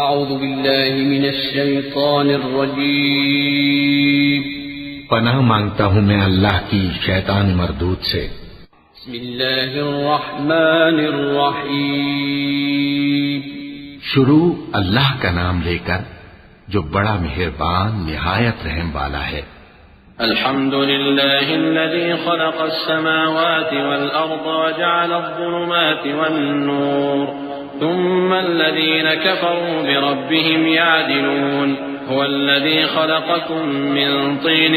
اعوذ باللہ من الشیطان الرجیم پناہ مانگتا ہوں میں اللہ کی شیطان مردود سے۔ بسم اللہ الرحمن الرحیم شروع اللہ کا نام لے کر جو بڑا مہربان نہایت رحم والا ہے۔ الحمد لله الذي خلق السماوات والأرض وجعل الظلمات والنور ثم الذين كفروا بربهم يعدلون هو الذي خلقكم من طين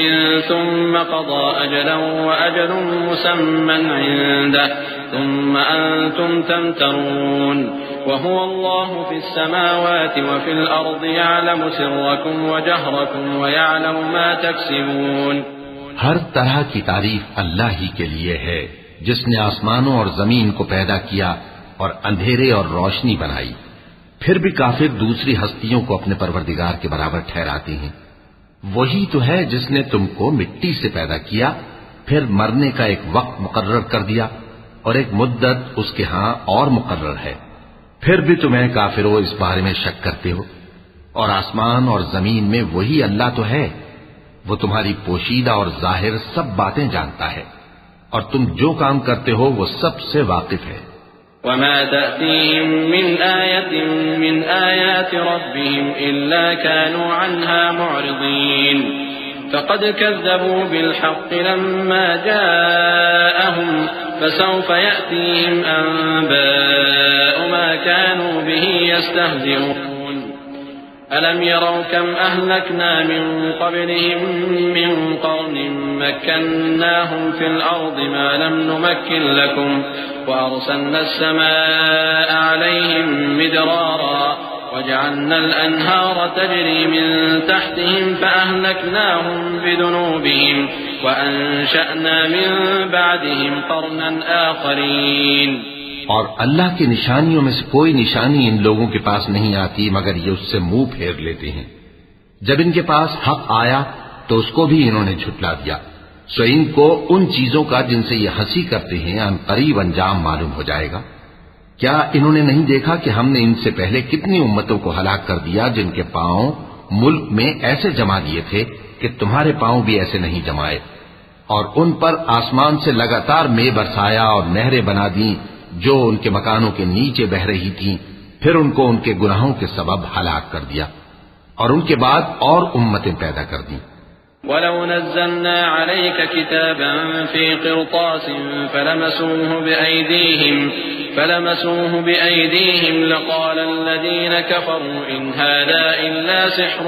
ثم قضى أجلا وأجل مسمى عنده ثم أنتم تمترون وهو الله في السماوات وفي الأرض يعلم سركم وجهركم ويعلم ما تكسبون۔ ہر طرح کی تعریف اللہ ہی کے لیے ہے جس نے آسمانوں اور زمین کو پیدا کیا اور اندھیرے اور روشنی بنائی۔ پھر بھی کافر دوسری ہستیوں کو اپنے پروردگار کے برابر ٹھہراتے ہیں۔ وہی تو ہے جس نے تم کو مٹی سے پیدا کیا، پھر مرنے کا ایک وقت مقرر کر دیا اور ایک مدت اس کے ہاں اور مقرر ہے۔ پھر بھی تمہیں کافروں اس بارے میں شک کرتے ہو، اور آسمان اور زمین میں وہی اللہ تو ہے، وہ تمہاری پوشیدہ اور ظاہر سب باتیں جانتا ہے، اور تم جو کام کرتے ہو وہ سب سے واقف ہے۔ وما تأتيهم من آية من آيات ربهم إلا كانوا عنها معرضين فقد كذبوا بالحق لما جاءهم فسوف يأتيهم أنباء ما كانوا به يستهزئون ألم يروا كم أهلكنا من قبلهم من قرن مكناهم في الأرض ما لم نمكن لكم وأرسلنا السماء عليهم مدرارا وجعلنا الأنهار تجري من تحتهم فأهلكناهم بذنوبهم وأنشأنا من بعدهم قرنا آخرين۔ اور اللہ کی نشانیوں میں سے کوئی نشانی ان لوگوں کے پاس نہیں آتی مگر یہ اس سے منہ پھیر لیتے ہیں۔ جب ان کے پاس حق آیا تو اس کو بھی انہوں نے جھٹلا دیا، سو ان کو ان چیزوں کا جن سے یہ ہنسی کرتے ہیں ان قریب انجام معلوم ہو جائے گا۔ کیا انہوں نے نہیں دیکھا کہ ہم نے ان سے پہلے کتنی امتوں کو ہلاک کر دیا جن کے پاؤں ملک میں ایسے جما دیے تھے کہ تمہارے پاؤں بھی ایسے نہیں جمائے، اور ان پر آسمان سے لگاتار مے برسایا اور نہریں بنا دیں جو ان کے مکانوں کے نیچے بہ رہی تھیں، پھر ان کو ان کے گناہوں کے سبب ہلاک کر دیا، اور ان کے بعد اور امتیں پیدا کر دیں۔ وَلَوْ نَزَّلْنَا عَلَيْكَ كِتَابًا فِي قِرْطَاسٍ فَلَمَسُوهُ بِأَيْدِيهِمْ لَقَالَ الَّذِينَ كَفَرُوا إِنْ هَذَا إِلَّا سِحْرٌ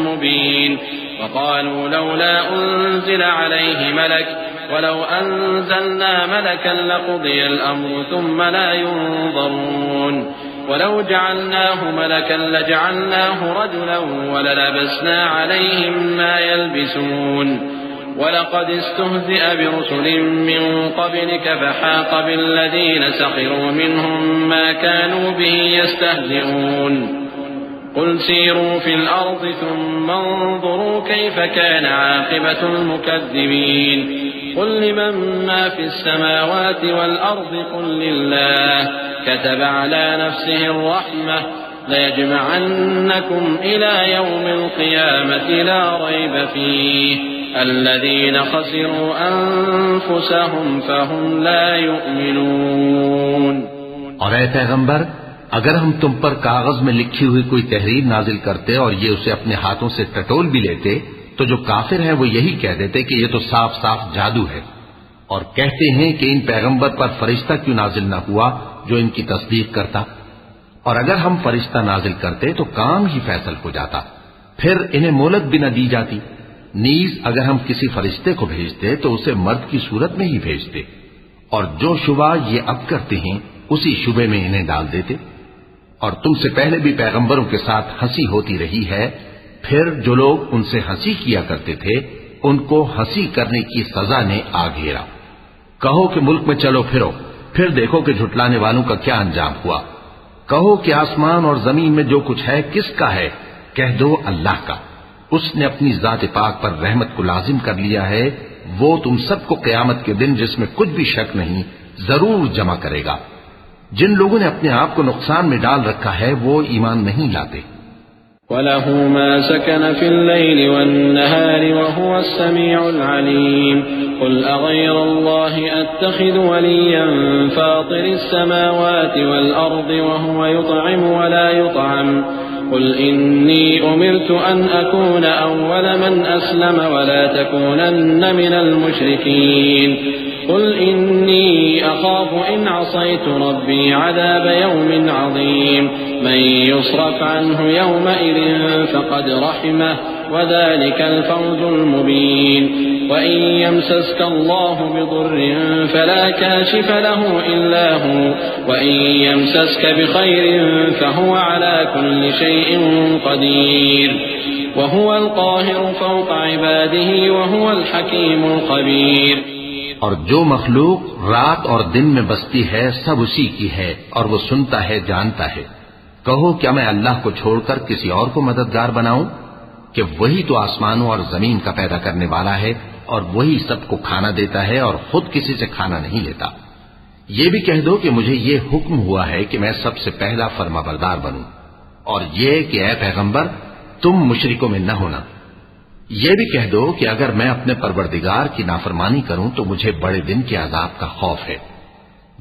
مُبِينٌ وَقَالُوا لَوْلَا أُنزِلَ عَلَيْهِ مَلَكٌ وَلَوْ أَنزَلْنَا مَلَكًا لَقُضِيَ الْأَمْرُ ثُمَّ لَا يُنظَرُونَ وَلَوْ جَعَلْنَاهُ مَلَكًا لَجَعَلْنَاهُ رَجُلًا وَلَلَبَسْنَا عَلَيْهِمْ مَا يَلْبِسُونَ وَلَقَدِ اسْتُهْزِئَ بِرُسُلٍ مِّن قَبْلِكَ فَحَاقَ بِالَّذِينَ سَخِرُوا مِنْهُم مَّا كَانُوا بِهِ يَسْتَهْزِئُونَ قُلْ سِيرُوا فِي الْأَرْضِ ثُمَّ انظُرُوا كَيْفَ كَانَ عَاقِبَةُ الْمُكَذِّبِينَ قُل لِّمَن مَّا فِي السَّمَاوَاتِ وَالْأَرْضِ قُل لِّلَّهِ كَتَبَ عَلَى نَفْسِهِ الرَّحْمَةَ لَيَجْمَعَنَّكُمْ إِلَى يَوْمِ الْقِيَامَةِ لَا رَيْبَ فِيهِ الَّذِينَ خَسِرُوا أَنفُسَهُمْ فَهُمْ لَا يُؤْمِنُونَ۔ اور اے پیغمبر، اگر ہم تم پر کاغذ میں لکھی ہوئی کوئی تحریر نازل کرتے اور یہ اسے اپنے ہاتھوں سے ٹٹول بھی لیتے تو جو کافر ہیں وہ یہی کہہ دیتے کہ یہ تو صاف صاف جادو ہے، اور کہتے ہیں کہ ان پیغمبر پر فرشتہ کیوں نازل نہ ہوا جو ان کی تصدیق کرتا، اور اگر ہم فرشتہ نازل کرتے تو کام ہی فیصل ہو جاتا، پھر انہیں مہلت بھی نہ دی جاتی۔ نیز اگر ہم کسی فرشتے کو بھیجتے تو اسے مرد کی صورت میں ہی بھیجتے، اور جو شبہ یہ اب کرتے ہیں اسی شبے میں انہیں ڈال دیتے۔ اور تم سے پہلے بھی پیغمبروں کے ساتھ ہنسی ہوتی رہی ہے، پھر جو لوگ ان سے ہنسی کیا کرتے تھے ان کو ہنسی کرنے کی سزا نے آ گھیرا۔ کہو کہ ملک میں چلو پھرو، پھر دیکھو کہ جھٹلانے والوں کا کیا انجام ہوا۔ کہو کہ آسمان اور زمین میں جو کچھ ہے کس کا ہے؟ کہہ دو اللہ کا، اس نے اپنی ذات پاک پر رحمت کو لازم کر لیا ہے، وہ تم سب کو قیامت کے دن جس میں کچھ بھی شک نہیں ضرور جمع کرے گا۔ جن لوگوں نے اپنے آپ کو نقصان میں ڈال رکھا ہے وہ ایمان نہیں لاتے۔ وَلَهُ مَا سَكَنَ فِي اللَّيْلِ وَالنَّهَارِ وَهُوَ السَّمِيعُ الْعَلِيمُ قُلْ أَغَيْرَ اللَّهِ أَتَّخِذُ وَلِيًّا فَاطِرِ السَّمَاوَاتِ وَالْأَرْضِ وَهُوَ يُطْعِمُ وَلَا يُطْعَمُ قُلْ إِنِّي أُمِرْتُ أَنْ أَكُونَ أَوَّلَ مَنْ أَسْلَمَ وَلَا تَكُونَنَّ مِنَ الْمُشْرِكِينَ قُلْ إِنِّي أَخَافُ إِنْ عَصَيْتُ رَبِّي عَذَابَ يَوْمٍ عَظِيمٍ مَنْ يُصْرَفْ عَنْهُ يَوْمَئِذٍ فَقَدْ رَحِمَهُ وَذَلِكَ الْفَوْزُ الْمُبِينُ وَإِنْ يَمْسَسْكَ اللَّهُ بِضُرٍّ فَلَا كَاشِفَ لَهُ إِلَّا هُوَ وَإِنْ يَمْسَسْكَ بِخَيْرٍ فَهُوَ عَلَى كُلِّ شَيْءٍ قَدِيرٌ وَهُوَ الْقَاهِرُ فَوْقَ عِبَادِهِ وَهُوَ الْحَكِيمُ الْخَبِيرُ اور جو مخلوق رات اور دن میں بستی ہے سب اسی کی ہے اور وہ سنتا ہے جانتا ہے. کہو کیا میں اللہ کو چھوڑ کر کسی اور کو مددگار بناؤں کہ وہی تو آسمانوں اور زمین کا پیدا کرنے والا ہے اور وہی سب کو کھانا دیتا ہے اور خود کسی سے کھانا نہیں لیتا. یہ بھی کہہ دو کہ مجھے یہ حکم ہوا ہے کہ میں سب سے پہلا فرما بردار بنوں اور یہ کہ اے پیغمبر تم مشرکوں میں نہ ہونا. یہ بھی کہہ دو کہ اگر میں اپنے پروردگار کی نافرمانی کروں تو مجھے بڑے دن کے عذاب کا خوف ہے.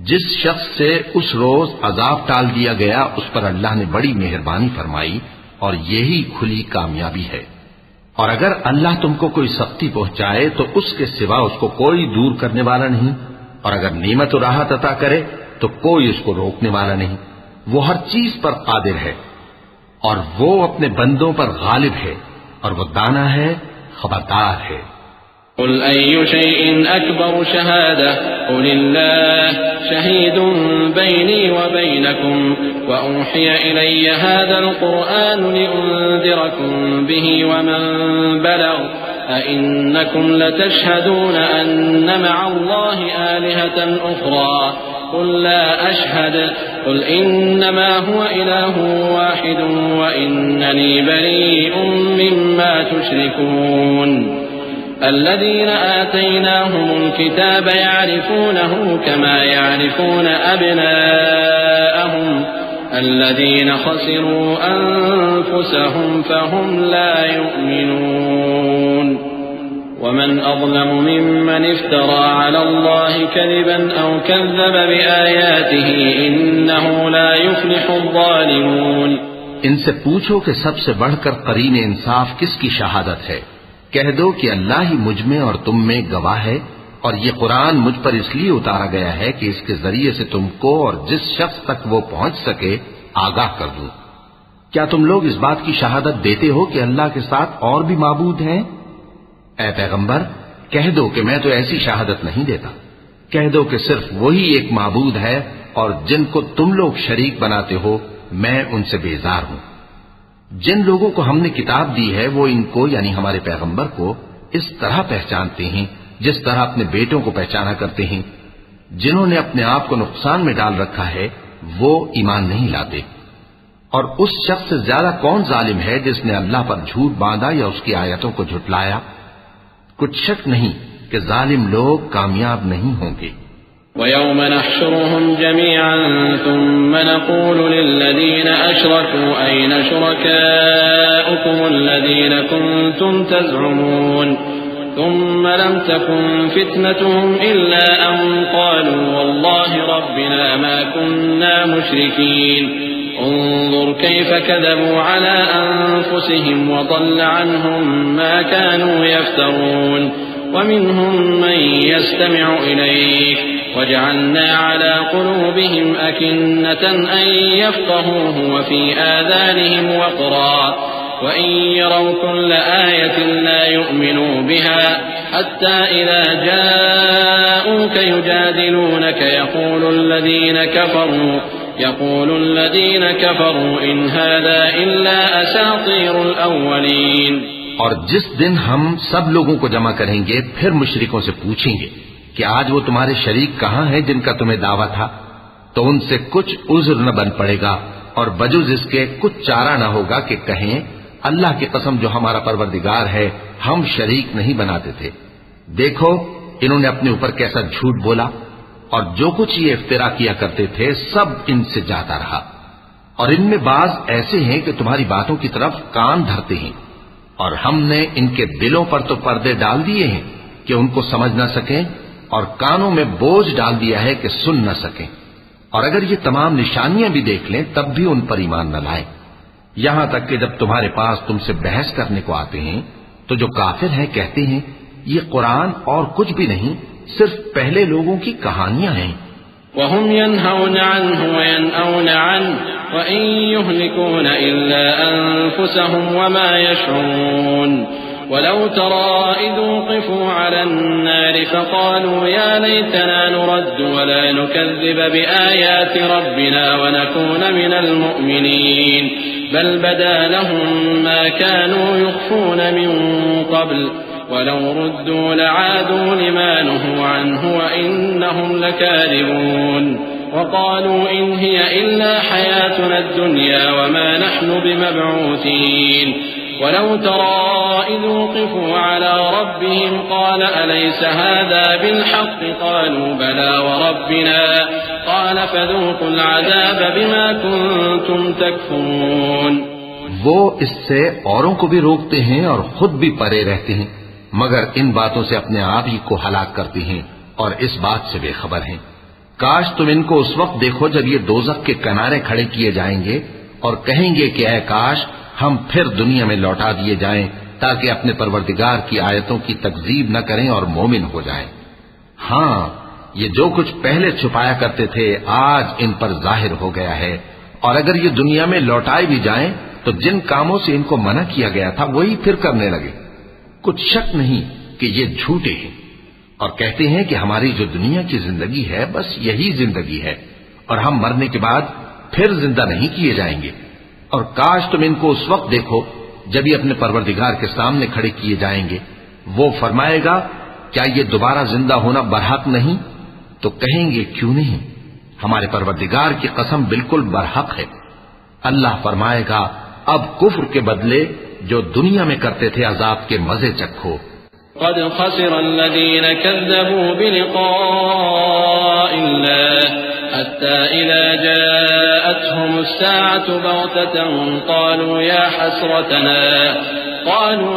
جس شخص سے اس روز عذاب ٹال دیا گیا اس پر اللہ نے بڑی مہربانی فرمائی اور یہی کھلی کامیابی ہے. اور اگر اللہ تم کو کوئی سختی پہنچائے تو اس کے سوا اس کو کوئی دور کرنے والا نہیں اور اگر نعمت و راحت عطا کرے تو کوئی اس کو روکنے والا نہیں. وہ ہر چیز پر قادر ہے اور وہ اپنے بندوں پر غالب ہے اور وہ دانا ہے خبردار ہے. قل أي شيء أكبر شهادة قل الله شهيد بيني وبينكم وأوحي إلي هذا القرآن لأنذركم به ومن بلغ أئنكم لتشهدون أن مع الله آلهة أخرى قل لا أشهد قل إنما هو إله واحد وإنني بريء مما تشركون. الذين آتيناهم الكتاب يعرفونه كما يعرفون أبناءهم الذين خسروا أنفسهم فهم لا يؤمنون. ومن أظلم ممن افترى على الله كذبا أو كذب بآياته إنه لا يفلح الظالمون. ان سے پوچھو کہ سب سے بڑھ کر قرین انصاف کس کی شہادت ہے. کہہ دو کہ اللہ ہی مجھ میں اور تم میں گواہ ہے اور یہ قرآن مجھ پر اس لیے اتارا گیا ہے کہ اس کے ذریعے سے تم کو اور جس شخص تک وہ پہنچ سکے آگاہ کر دوں. کیا تم لوگ اس بات کی شہادت دیتے ہو کہ اللہ کے ساتھ اور بھی معبود ہیں؟ اے پیغمبر کہہ دو کہ میں تو ایسی شہادت نہیں دیتا. کہہ دو کہ صرف وہی ایک معبود ہے اور جن کو تم لوگ شریک بناتے ہو میں ان سے بیزار ہوں. جن لوگوں کو ہم نے کتاب دی ہے وہ ان کو یعنی ہمارے پیغمبر کو اس طرح پہچانتے ہیں جس طرح اپنے بیٹوں کو پہچانا کرتے ہیں. جنہوں نے اپنے آپ کو نقصان میں ڈال رکھا ہے وہ ایمان نہیں لاتے. اور اس شخص سے زیادہ کون ظالم ہے جس نے اللہ پر جھوٹ باندھا یا اس کی آیتوں کو جھٹلایا؟ کچھ شک نہیں کہ ظالم لوگ کامیاب نہیں ہوں گے. وَيَوْمَ نَحْشُرُهُمْ جَمِيعًا ثُمَّ نَقُولُ لِلَّذِينَ أَشْرَكُوا أَيْنَ شُرَكَاؤُكُمُ الَّذِينَ كُنتُمْ تَزْعُمُونَ ثُمَّ لَمْ تَكُنْ فِتْنَتُهُمْ إِلَّا أَنْ قَالُوا وَاللَّهِ رَبِّنَا مَا كُنَّا مُشْرِكِينَ انظر كيف كذبوا على أنفسهم وضل عنهم ما كانوا يفترون ومنهم من يستمع إليك وجعلنا على قلوبهم أكنة أن يفقهوه وفي آذانهم وقرا وإن يروا كل آية لا يؤمنوا بها حتى إذا جاءوك يجادلونك يقول الذين كفروا إن هذا إلا أساطير الأولين. اور جس دن ہم سب لوگوں کو جمع کریں گے پھر مشرکوں سے پوچھیں گے کہ آج وہ تمہارے شریک کہاں ہیں جن کا تمہیں دعویٰ تھا، تو ان سے کچھ عذر نہ بن پڑے گا اور بجز اس کے کچھ چارہ نہ ہوگا کہ کہیں اللہ کی قسم جو ہمارا پروردگار ہے ہم شریک نہیں بناتے تھے. دیکھو انہوں نے اپنے اوپر کیسا جھوٹ بولا اور جو کچھ یہ افترا کیا کرتے تھے سب ان سے جاتا رہا. اور ان میں بعض ایسے ہیں کہ تمہاری باتوں کی طرف کان دھرتے ہیں، اور ہم نے ان کے دلوں پر تو پردے ڈال دیے ہیں کہ ان کو سمجھ نہ سکیں، اور کانوں میں بوجھ ڈال دیا ہے کہ سن نہ سکیں، اور اگر یہ تمام نشانیاں بھی دیکھ لیں تب بھی ان پر ایمان نہ لائیں، یہاں تک کہ جب تمہارے پاس تم سے بحث کرنے کو آتے ہیں تو جو کافر ہیں کہتے ہیں یہ قرآن اور کچھ بھی نہیں، صرف پہلے لوگوں کی کہانیاں ہیں۔ وهم ينهون عنه وينأون عنه وإن يهلكون إلا أنفسهم وما يشعرون ولو ترى إذ وقفوا على النار فقالوا يا ليتنا نرد ولا نكذب بآيات ربنا ونكون من المؤمنين بل بدا لهم ما كانوا يخفون من قبل ولو ردوا لعادوا لما نهوا عنه وإنهم لكاذبون وقالوا إن هي إلا حياتنا الدنيا وما نحن بمبعوثين ولو ترى إذ وقفوا على ربهم قال أليس هذا بالحق قالوا بلى وربنا قال فذوقوا العذاب بما كنتم تكفرون۔ وہ اس سے اوروں کو بھی روکتے ہیں اور خود بھی پرے رہتے ہیں، مگر ان باتوں سے اپنے آپ ہی کو ہلاک کرتے ہیں اور اس بات سے بے خبر ہیں۔ کاش تم ان کو اس وقت دیکھو جب یہ دوزخ کے کنارے کھڑے کیے جائیں گے اور کہیں گے کہ اے کاش ہم پھر دنیا میں لوٹا دیے جائیں تاکہ اپنے پروردگار کی آیتوں کی تکذیب نہ کریں اور مومن ہو جائیں۔ ہاں، یہ جو کچھ پہلے چھپایا کرتے تھے آج ان پر ظاہر ہو گیا ہے، اور اگر یہ دنیا میں لوٹائے بھی جائیں تو جن کاموں سے ان کو منع کیا گیا تھا وہی پھر کرنے لگے۔ کچھ شک نہیں کہ یہ جھوٹے ہیں، اور کہتے ہیں کہ ہماری جو دنیا کی زندگی ہے بس یہی زندگی ہے اور ہم مرنے کے بعد پھر زندہ نہیں کیے جائیں گے، اور کاش تم ان کو اس وقت دیکھو جب یہ اپنے پروردگار کے سامنے کھڑے کیے جائیں گے، وہ فرمائے گا کیا یہ دوبارہ زندہ ہونا برحق نہیں؟ تو کہیں گے کیوں نہیں، ہمارے پروردگار کی قسم بالکل برحق ہے۔ اللہ فرمائے گا اب کفر کے بدلے جو دنیا میں کرتے تھے عذاب کے مزے چکھو۔ قد خسر الذين كذبوا بلقاء الله حتى إذا جاءتهم الساعة بغتة قالوا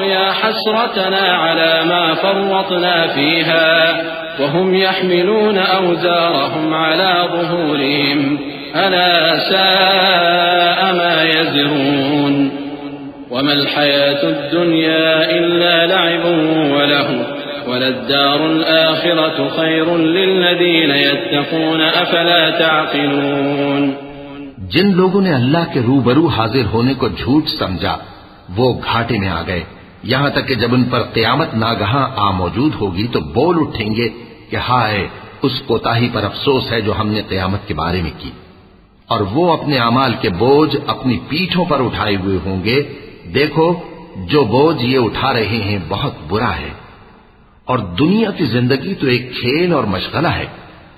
يا حسرتنا على ما فرطنا فيها وهم يحملون أوزارهم على ظهورهم ألا ساء ما يزرون وما الحياة الدنيا إلا لعب وله وللدار الآخرة خير للذين يتقون أفلا تعقلون۔ جن لوگوں نے اللہ کے روبرو حاضر ہونے کو جھوٹ سمجھا وہ گھاٹے میں آ گئے، یہاں تک کہ جب ان پر قیامت ناگہاں آ موجود ہوگی تو بول اٹھیں گے کہ ہائے اس کوتاہی پر افسوس ہے جو ہم نے قیامت کے بارے میں کی، اور وہ اپنے اعمال کے بوجھ اپنی پیٹھوں پر اٹھائے ہوئے ہوں گے، دیکھو جو بوجھ یہ اٹھا رہے ہیں بہت برا ہے، اور دنیا کی زندگی تو ایک کھیل اور مشغلہ ہے،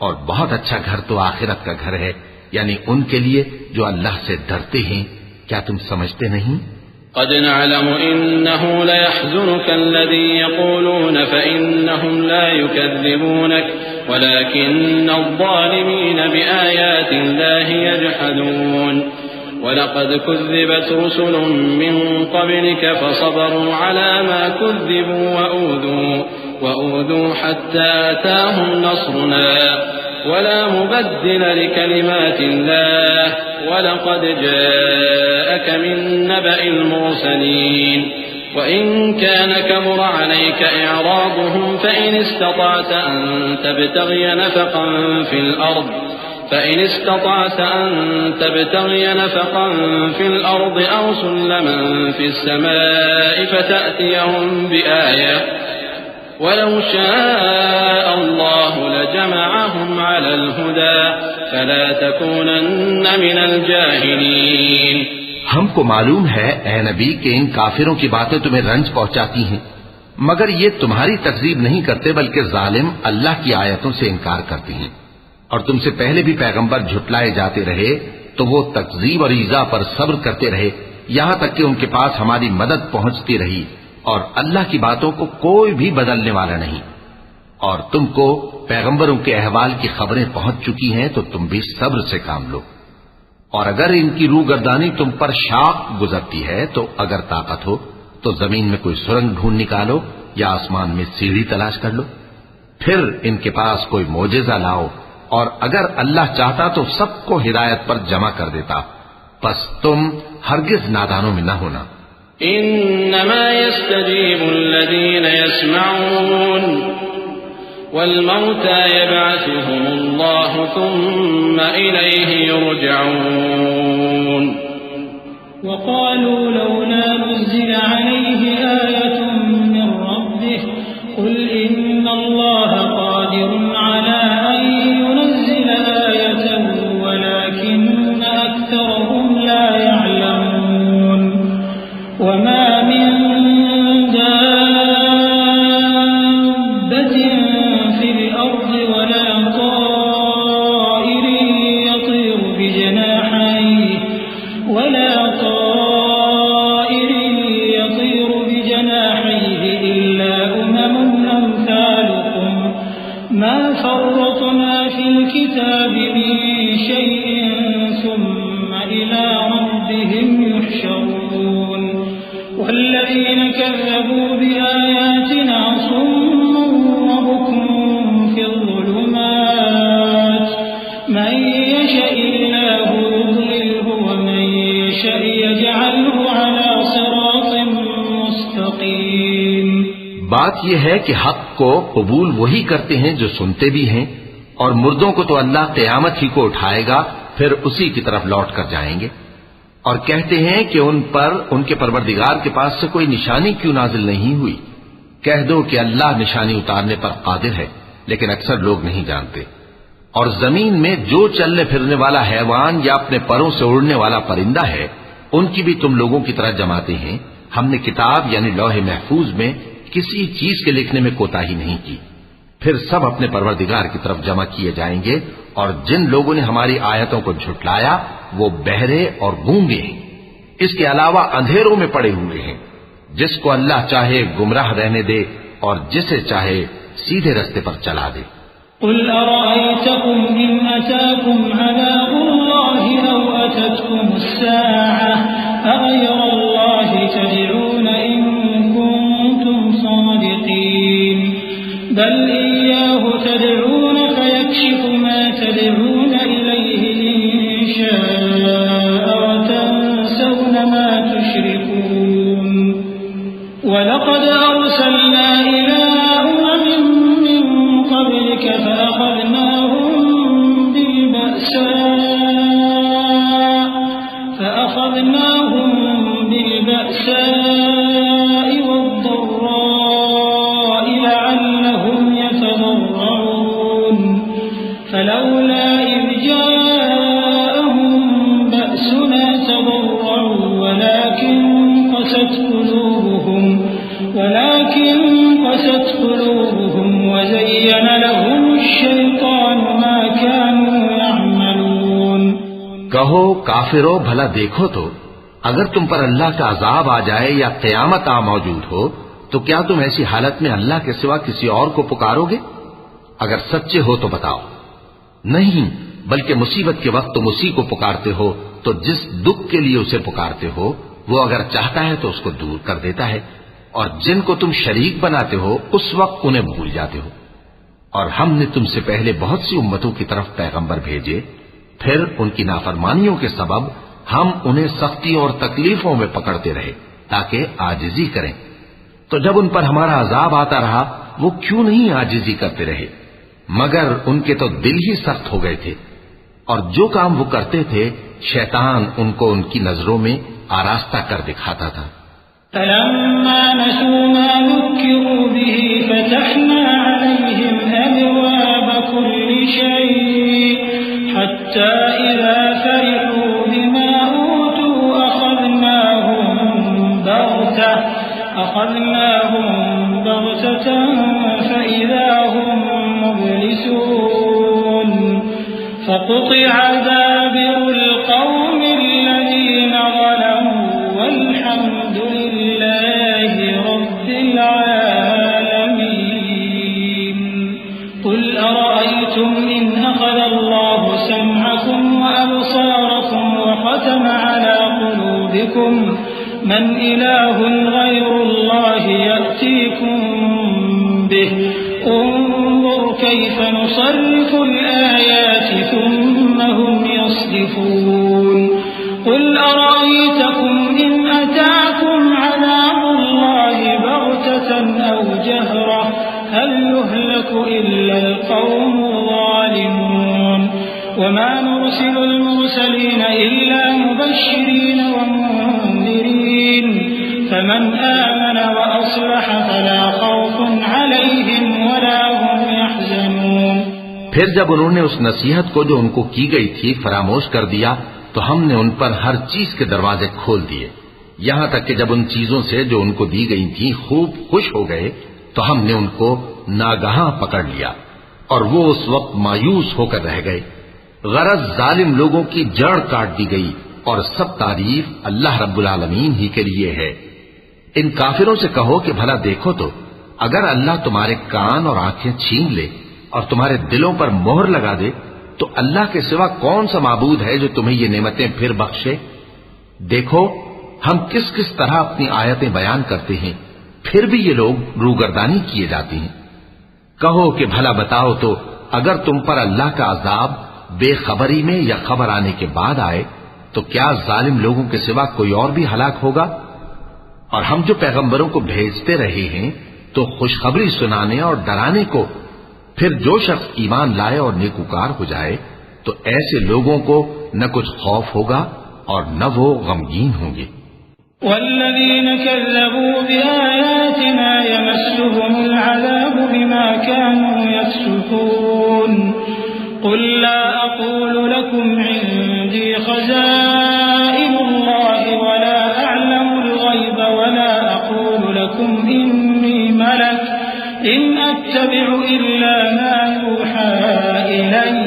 اور بہت اچھا گھر تو آخرت کا گھر ہے، یعنی ان کے لیے جو اللہ سے ڈرتے ہیں۔ کیا تم سمجھتے نہیں؟ قد نعلم إنه ليحزنك الذي يقولون فإنهم لا يكذبونك ولكن الظالمين بآيات الله يجحدون ولقد كذبت رسل من قبلك فصبروا على ما كذبوا وأوذوا حتى أتاهم نصرنا ولا مبدل لكلمات الله ولقد جاءك من نبأ المرسلين وإن كان كبر عليك إعراضهم فإن استطعت أن تبتغي نفقا في الأرض أو سلما في السماء فتأتيهم بآية ولو شاء الله لجمعهم على الهدى فلا تكونن من الجاهلين۔ ہم کو معلوم ہے اے نبی کہ ان کافروں کی باتیں تمہیں رنج پہنچاتی ہیں، مگر یہ تمہاری تکذیب نہیں کرتے بلکہ ظالم اللہ کی آیتوں سے انکار کرتے ہیں، اور تم سے پہلے بھی پیغمبر جھٹلائے جاتے رہے تو وہ تکذیب اور ایذا پر صبر کرتے رہے یہاں تک کہ ان کے پاس ہماری مدد پہنچتی رہی، اور اللہ کی باتوں کو کوئی بھی بدلنے والا نہیں، اور تم کو پیغمبروں کے احوال کی خبریں پہنچ چکی ہیں تو تم بھی صبر سے کام لو۔ اور اگر ان کی روگردانی تم پر شاق گزرتی ہے تو اگر طاقت ہو تو زمین میں کوئی سرنگ ڈھونڈ نکالو یا آسمان میں سیڑھی تلاش کر لو، پھر ان کے پاس کوئی معجزہ لاؤ، اور اگر اللہ چاہتا تو سب کو ہدایت پر جمع کر دیتا، پس تم ہرگز نادانوں میں نہ ہونا۔ انما يستجيب الذين يسمعون والموتى يبعثهم الله ثم إليه يرجعون وقالوا لولا نزل عليه آية من ربه قل إن الله قادر على أن ينزل آية ولكن أكثرهم لا يعلمون وما من دابة في الأرض ولا طائر يطير بجناحيه إلا أمم أمثالكم ما فرطنا في الكتاب من شيء ثم إلى ربهم يحشرون والذين كذبوا بآياتنا صم وبكم في الظلمات من يشاء الله يضلله ومن يشاء يجعله على صراط مستقيم۔ بات یہ ہے کہ حق کو قبول وہی کرتے ہیں جو سنتے بھی ہیں، اور مردوں کو تو اللہ قیامت ہی کو اٹھائے گا، پھر اسی کی طرف لوٹ کر جائیں گے، اور کہتے ہیں کہ ان پر ان کے پروردگار کے پاس سے کوئی نشانی کیوں نازل نہیں ہوئی۔ کہہ دو کہ اللہ نشانی اتارنے پر قادر ہے، لیکن اکثر لوگ نہیں جانتے۔ اور زمین میں جو چلنے پھرنے والا حیوان یا اپنے پروں سے اڑنے والا پرندہ ہے، ان کی بھی تم لوگوں کی طرح جماتے ہیں۔ ہم نے کتاب یعنی لوح محفوظ میں کسی چیز کے لکھنے میں کوتاہی نہیں کی۔ پھر سب اپنے پروردگار کی طرف جمع کیے جائیں گے، اور جن لوگوں نے ہماری آیتوں کو جھٹلایا وہ بہرے اور گونگے ہیں، اس کے علاوہ اندھیروں میں پڑے ہوئے ہیں۔ جس کو اللہ چاہے گمراہ رہنے دے اور جسے چاہے سیدھے رستے پر چلا دے۔ قل أرأيتكم إن أتاكم عذاب الله أو أتتكم الساعة أغير الله تدعون إن كنتم صادقين بل إياه تدعون فيكشف ما تدعون إليه إن شاء وتنسون ما تشركون ولقد أرسلنا إلى أمم من قبلك فأخذناهم بالبأساء والضراء لعلهم يتضرعون فلولا إذ جاءهم بأسنا تضرعوا ولكن قست قلوبهم وزين لهم الشيطان ما كانوا يعملون۔ کہو کافرو بھلا دیکھو تو اگر تم پر اللہ کا عذاب آ جائے یا قیامت موجود ہو تو کیا تم ایسی حالت میں اللہ کے سوا کسی اور کو پکارو گے؟ اگر سچے ہو تو بتاؤ۔ نہیں، بلکہ مصیبت کے وقت تم اسی کو پکارتے ہو، تو جس دکھ کے لیے اسے پکارتے ہو وہ اگر چاہتا ہے تو اس کو دور کر دیتا ہے، اور جن کو تم شریک بناتے ہو اس وقت انہیں بھول جاتے ہو۔ اور ہم نے تم سے پہلے بہت سی امتوں کی طرف پیغمبر بھیجے، پھر ان کی نافرمانیوں کے سبب ہم انہیں سختی اور تکلیفوں میں پکڑتے رہے تاکہ عاجزی کریں۔ تو جب ان پر ہمارا عذاب آتا رہا وہ کیوں نہیں عاجزی کرتے رہے، مگر ان کے تو دل ہی سخت ہو گئے تھے، اور جو کام وہ کرتے تھے شیطان ان کو ان کی نظروں میں آراستہ کر دکھاتا تھا۔ فلما نسوا ما ذكروا به فتحنا عليهم أبواب كل شيء حتى إذا فرحوا بما أوتوا أخذناهم بغتة فإذا هم مبلسون فقطع دابر القوم الذين ظلموا والحمد لله رب العالمين۔ قل أرأيتم إن أخذ الله سمعكم وأبصاركم بكم من إله غير الله يأتيكم به انظر كيف نصرف الآيات ثم هم يصدفون قل أرأيتكم إن أتاكم عذاب الله بغتة أو جهرة هل يهلك إلا القوم الظالمون وما نرسل المرسلين إلا مبشرين ومنذرين فمن آمن وأصلح فلا خوف عليهم ولا هم يحزنون. پھر جب انہوں نے اس نصیحت کو جو ان کو کی گئی تھی فراموش کر دیا تو ہم نے ان پر ہر چیز کے دروازے کھول دیے، یہاں تک کہ جب ان چیزوں سے جو ان کو دی گئی تھی خوب خوش ہو گئے تو ہم نے ان کو ناگہاں پکڑ لیا اور وہ اس وقت مایوس ہو کر رہ گئے. غرض ظالم لوگوں کی جڑ کاٹ دی گئی اور سب تعریف اللہ رب العالمین ہی کے لیے ہے. ان کافروں سے کہو کہ بھلا دیکھو تو اگر اللہ تمہارے کان اور آنکھیں چھین لے اور تمہارے دلوں پر مہر لگا دے تو اللہ کے سوا کون سا معبود ہے جو تمہیں یہ نعمتیں پھر بخشے؟ دیکھو ہم کس کس طرح اپنی آیتیں بیان کرتے ہیں، پھر بھی یہ لوگ روگردانی کیے جاتے ہیں. کہو کہ بھلا بتاؤ تو اگر تم پر اللہ کا عذاب بے خبری میں یا خبر آنے کے بعد آئے تو کیا ظالم لوگوں کے سوا کوئی اور بھی ہلاک ہوگا؟ اور ہم جو پیغمبروں کو بھیجتے رہے ہیں تو خوشخبری سنانے اور ڈرانے کو، پھر جو شخص ایمان لائے اور نیکوکار ہو جائے تو ایسے لوگوں کو نہ کچھ خوف ہوگا اور نہ وہ غمگین ہوں گے. والذين كذبوا بآياتنا يمسهم العذاب بما كانوا يفسقون قل لا أقول لكم عندي خزائن الله ولا أعلم الغيب ولا أقول لكم إني ملك إن أتبع إلا ما يوحى إلي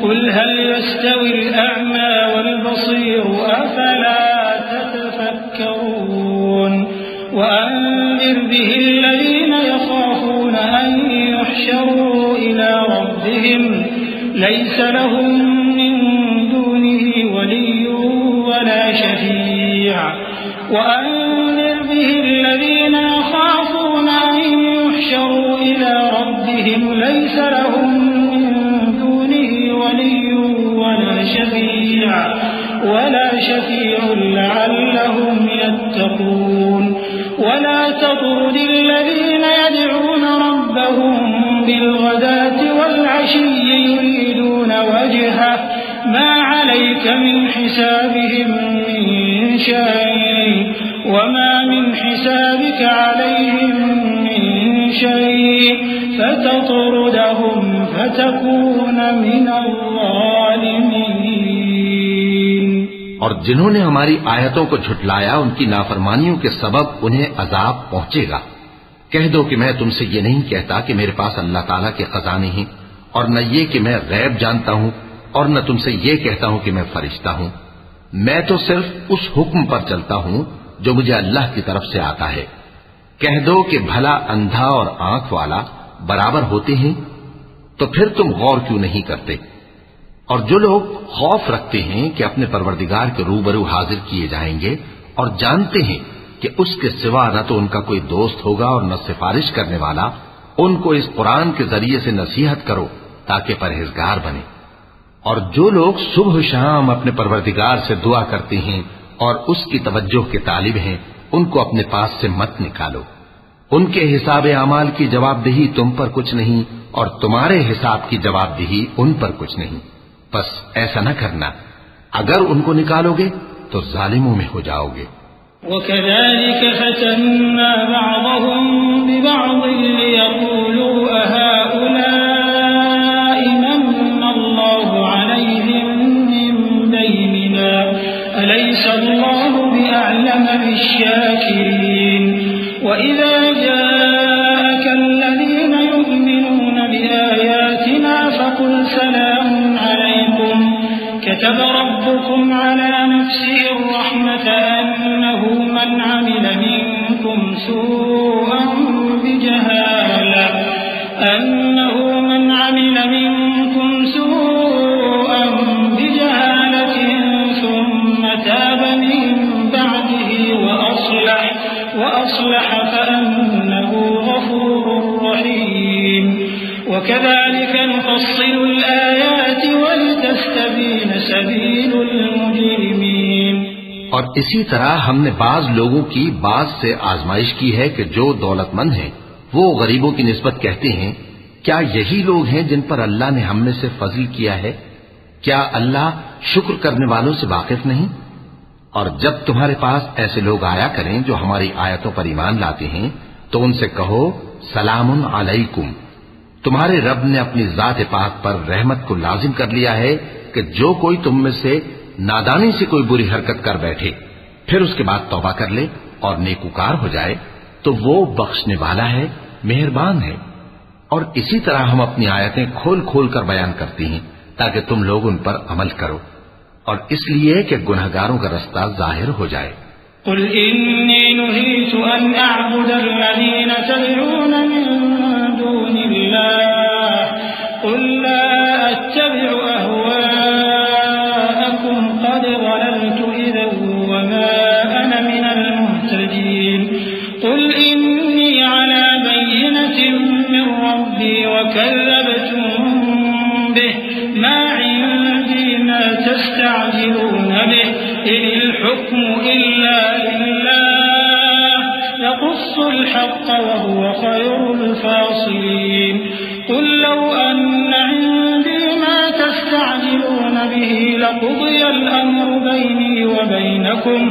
قل هل يستوي الأعمى والبصير أفلا تتفكرون وأنذر به الذين يخافون أن يحشروا إلى ربهم ليس لهم من دونه ولي ولا شفيع وأنذر به الذين يخافون أن يحشروا إلى ربهم ليس لهم من دونه ولي ولا شفيع لعلهم يتقون ولا تطرد الذين يدعون ربهم بالغداة والعشي يريدون وجهه ما عليك من حسابهم من شيء وما من حسابك عليهم من شيء فتطردهم فتكون من الظالمين. اور جنہوں نے ہماری آیتوں کو جھٹلایا ان کی نافرمانیوں کے سبب انہیں عذاب پہنچے گا. کہہ دو کہ میں تم سے یہ نہیں کہتا کہ میرے پاس اللہ تعالیٰ کے خزانے ہیں، اور نہ یہ کہ میں غیب جانتا ہوں، اور نہ تم سے یہ کہتا ہوں کہ میں فرشتہ ہوں. میں تو صرف اس حکم پر چلتا ہوں جو مجھے اللہ کی طرف سے آتا ہے. کہہ دو کہ بھلا اندھا اور آنکھ والا برابر ہوتے ہیں؟ تو پھر تم غور کیوں نہیں کرتے؟ اور جو لوگ خوف رکھتے ہیں کہ اپنے پروردگار کے روبرو حاضر کیے جائیں گے اور جانتے ہیں کہ اس کے سوا نہ تو ان کا کوئی دوست ہوگا اور نہ سفارش کرنے والا، ان کو اس قرآن کے ذریعے سے نصیحت کرو تاکہ پرہیزگار بنے. اور جو لوگ صبح شام اپنے پروردگار سے دعا کرتے ہیں اور اس کی توجہ کے طالب ہیں ان کو اپنے پاس سے مت نکالو. ان کے حساب اعمال کی جواب دہی تم پر کچھ نہیں اور تمہارے حساب کی جواب دہی ان پر کچھ نہیں. بس ایسا نہ کرنا، اگر ان کو نکالو گے تو ظالموں میں ہو جاؤ گے. وَكَذَلِكَ فَتَنَّا بَعْضَهُمْ بِبَعْضٍ لِيَقُولُوا أَهَؤُلَاءِ مَنَّ اللَّهُ عَلَيْهِمْ مِنْ بَيْنِنَا أَلَيْسَ اللَّهُ بِأَعْلَمَ بِالشَّاكِرِينَ وَإِذَا جَاءَكَ الَّذِينَ يُؤْمِنُونَ بِآيَاتِنَا فَقُلْ سَلَامٌ عَلَيْكُمْ كتب ربكم على نفسه الرحمة أنه من عمل منكم سوءا بجهالة ثم تاب من بعد وأصلح فأنه غفور رحيم وكذلك نفصل الآيات ولتستبين سبيل المجرمين. اور اسی طرح ہم نے بعض لوگوں کی بعض سے آزمائش کی ہے کہ جو دولت مند ہیں وہ غریبوں کی نسبت کہتے ہیں کیا یہی لوگ ہیں جن پر اللہ نے ہم میں سے فضل کیا ہے؟ کیا اللہ شکر کرنے والوں سے واقف نہیں؟ اور جب تمہارے پاس ایسے لوگ آیا کریں جو ہماری آیتوں پر ایمان لاتے ہیں تو ان سے کہو سلام علیکم. تمہارے رب نے اپنی ذات پاک پر رحمت کو لازم کر لیا ہے کہ جو کوئی تم میں سے نادانی سے کوئی بری حرکت کر بیٹھے پھر اس کے بعد توبہ کر لے اور نیکوکار ہو جائے تو وہ بخشنے والا ہے، مہربان ہے. اور اسی طرح ہم اپنی آیتیں کھول کھول کر بیان کرتی ہیں تاکہ تم لوگ ان پر عمل کرو، اور اس لیے کہ گنہگاروں کا رستہ ظاہر ہو جائے. قل إني نهيت أن أعبد الذين تدعون من دون الله قل لا أتبع أهواءكم قد ضللت إذا وما أنا من المهتدين. قل إني على بينة من ربي وكذبتم به ما عندي ما تستعجلون به إن الحكم إلا لله يقص الحق وهو خير الفاصلين. قل لو أن عندي ما تستعجلون به لقضي الأمر بيني وبينكم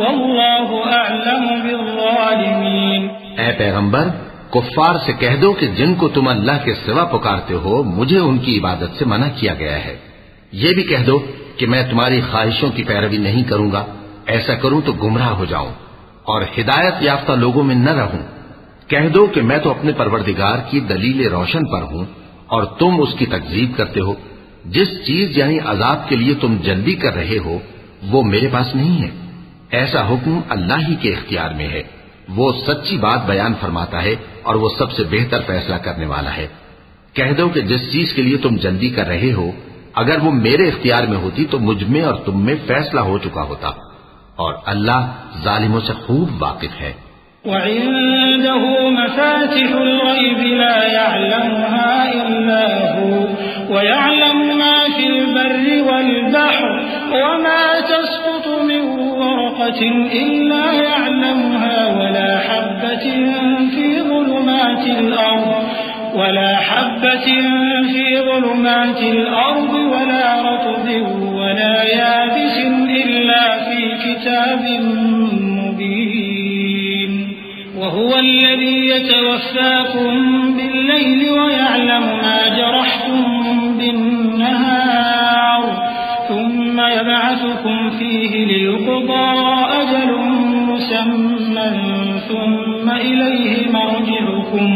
والله أعلم بالظالمين. اے پیغمبر کفار سے کہہ دو کہ جن کو تم اللہ کے سوا پکارتے ہو مجھے ان کی عبادت سے منع کیا گیا ہے. یہ بھی کہہ دو کہ میں تمہاری خواہشوں کی پیروی نہیں کروں گا، ایسا کروں تو گمراہ ہو جاؤں اور ہدایت یافتہ لوگوں میں نہ رہوں. کہہ دو کہ میں تو اپنے پروردگار کی دلیل روشن پر ہوں اور تم اس کی تکذیب کرتے ہو. جس چیز یعنی عذاب کے لیے تم جلدی کر رہے ہو وہ میرے پاس نہیں ہے، ایسا حکم اللہ ہی کے اختیار میں ہے. وہ سچی بات بیان فرماتا ہے اور وہ سب سے بہتر فیصلہ کرنے والا ہے. کہہ دو کہ جس چیز کے لیے تم جلدی کر رہے ہو اگر وہ میرے اختیار میں ہوتی تو مجھ میں اور تم میں فیصلہ ہو چکا ہوتا، اور اللہ ظالموں سے خوب واقف ہے. وعنده مفاتح الغيب لا يعلمها إلا هو ويعلم ما في البر والبحر وما تسقط من ورقة إلا يعلمها ولا حبة في ظلمات الأرض ولا رطب ولا يابس إلا في كتاب مبين. وهو الذي يتوفاكم بالليل ويعلم ما جرحتم بالنهار ثم يبعثكم فيه ليقضى أجل مسمى ثم إليه مرجعكم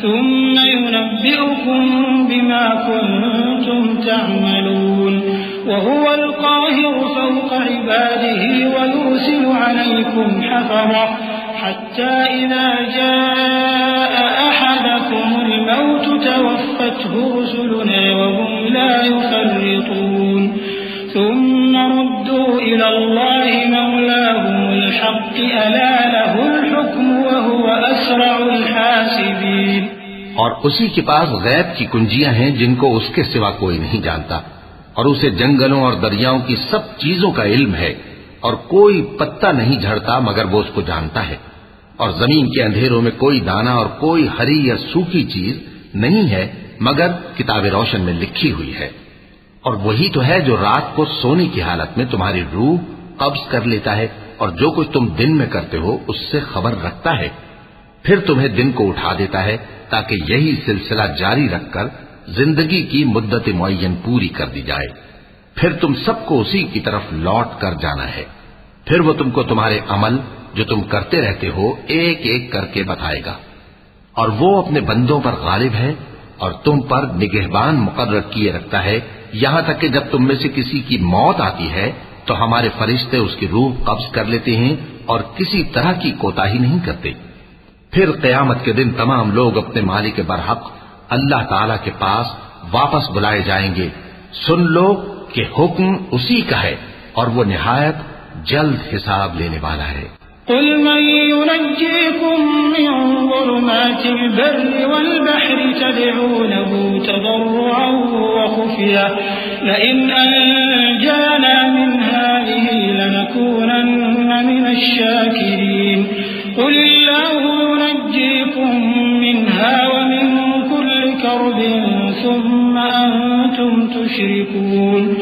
ثم ينبئكم بما كنتم تعملون. وهو القاهر فوق عباده ويرسل عليكم حفظة حتى إذا جاء أحدكم الموت توفته رسلنا وهم لا يفرطون. ثم ردوا إلى الله مولاهم الحق ألا له الحكم وهو أسرع الحاسبين. اور اسی کے پاس غیب کی کنجیاں ہیں جن کو اس کے سوا کوئی نہیں جانتا، اور اسے جنگلوں اور دریاؤں کی سب چیزوں کا علم ہے، اور کوئی پتا نہیں جھڑتا مگر وہ اس کو جانتا ہے. اور زمین کے اندھیروں میں کوئی دانا اور کوئی ہری یا سوکھی چیز نہیں ہے مگر کتاب روشن میں لکھی ہوئی ہے. اور وہی تو ہے جو رات کو سونے کی حالت میں تمہاری روح قبض کر لیتا ہے اور جو کچھ تم دن میں کرتے ہو اس سے خبر رکھتا ہے، پھر تمہیں دن کو اٹھا دیتا ہے تاکہ یہی سلسلہ جاری رکھ کر زندگی کی مدت معین پوری کر دی جائے. پھر تم سب کو اسی کی طرف لوٹ کر جانا ہے. پھر وہ تم کو تمہارے عمل جو تم کرتے رہتے ہو ایک ایک کر کے بتائے گا. اور وہ اپنے بندوں پر غالب ہے اور تم پر نگہبان مقرر کیے رکھتا ہے، یہاں تک کہ جب تم میں سے کسی کی موت آتی ہے تو ہمارے فرشتے اس کی روح قبض کر لیتے ہیں اور کسی طرح کی کوتاہی نہیں کرتے. پھر قیامت کے دن تمام لوگ اپنے مالک برحق اللہ تعالی کے پاس واپس بلائے جائیں گے. سن لو کہ حکم اسی کا ہے اور وہ نہایت جلد حساب لینے والا ہے. قل من ينجيكم من ظلمات البر والبحر تدعونه تضرعا وخفية لئن أنجانا من هذه لنكونن من الشاكرين قل الله ينجيكم منها ومن كل كرب ثم أنتم تشركون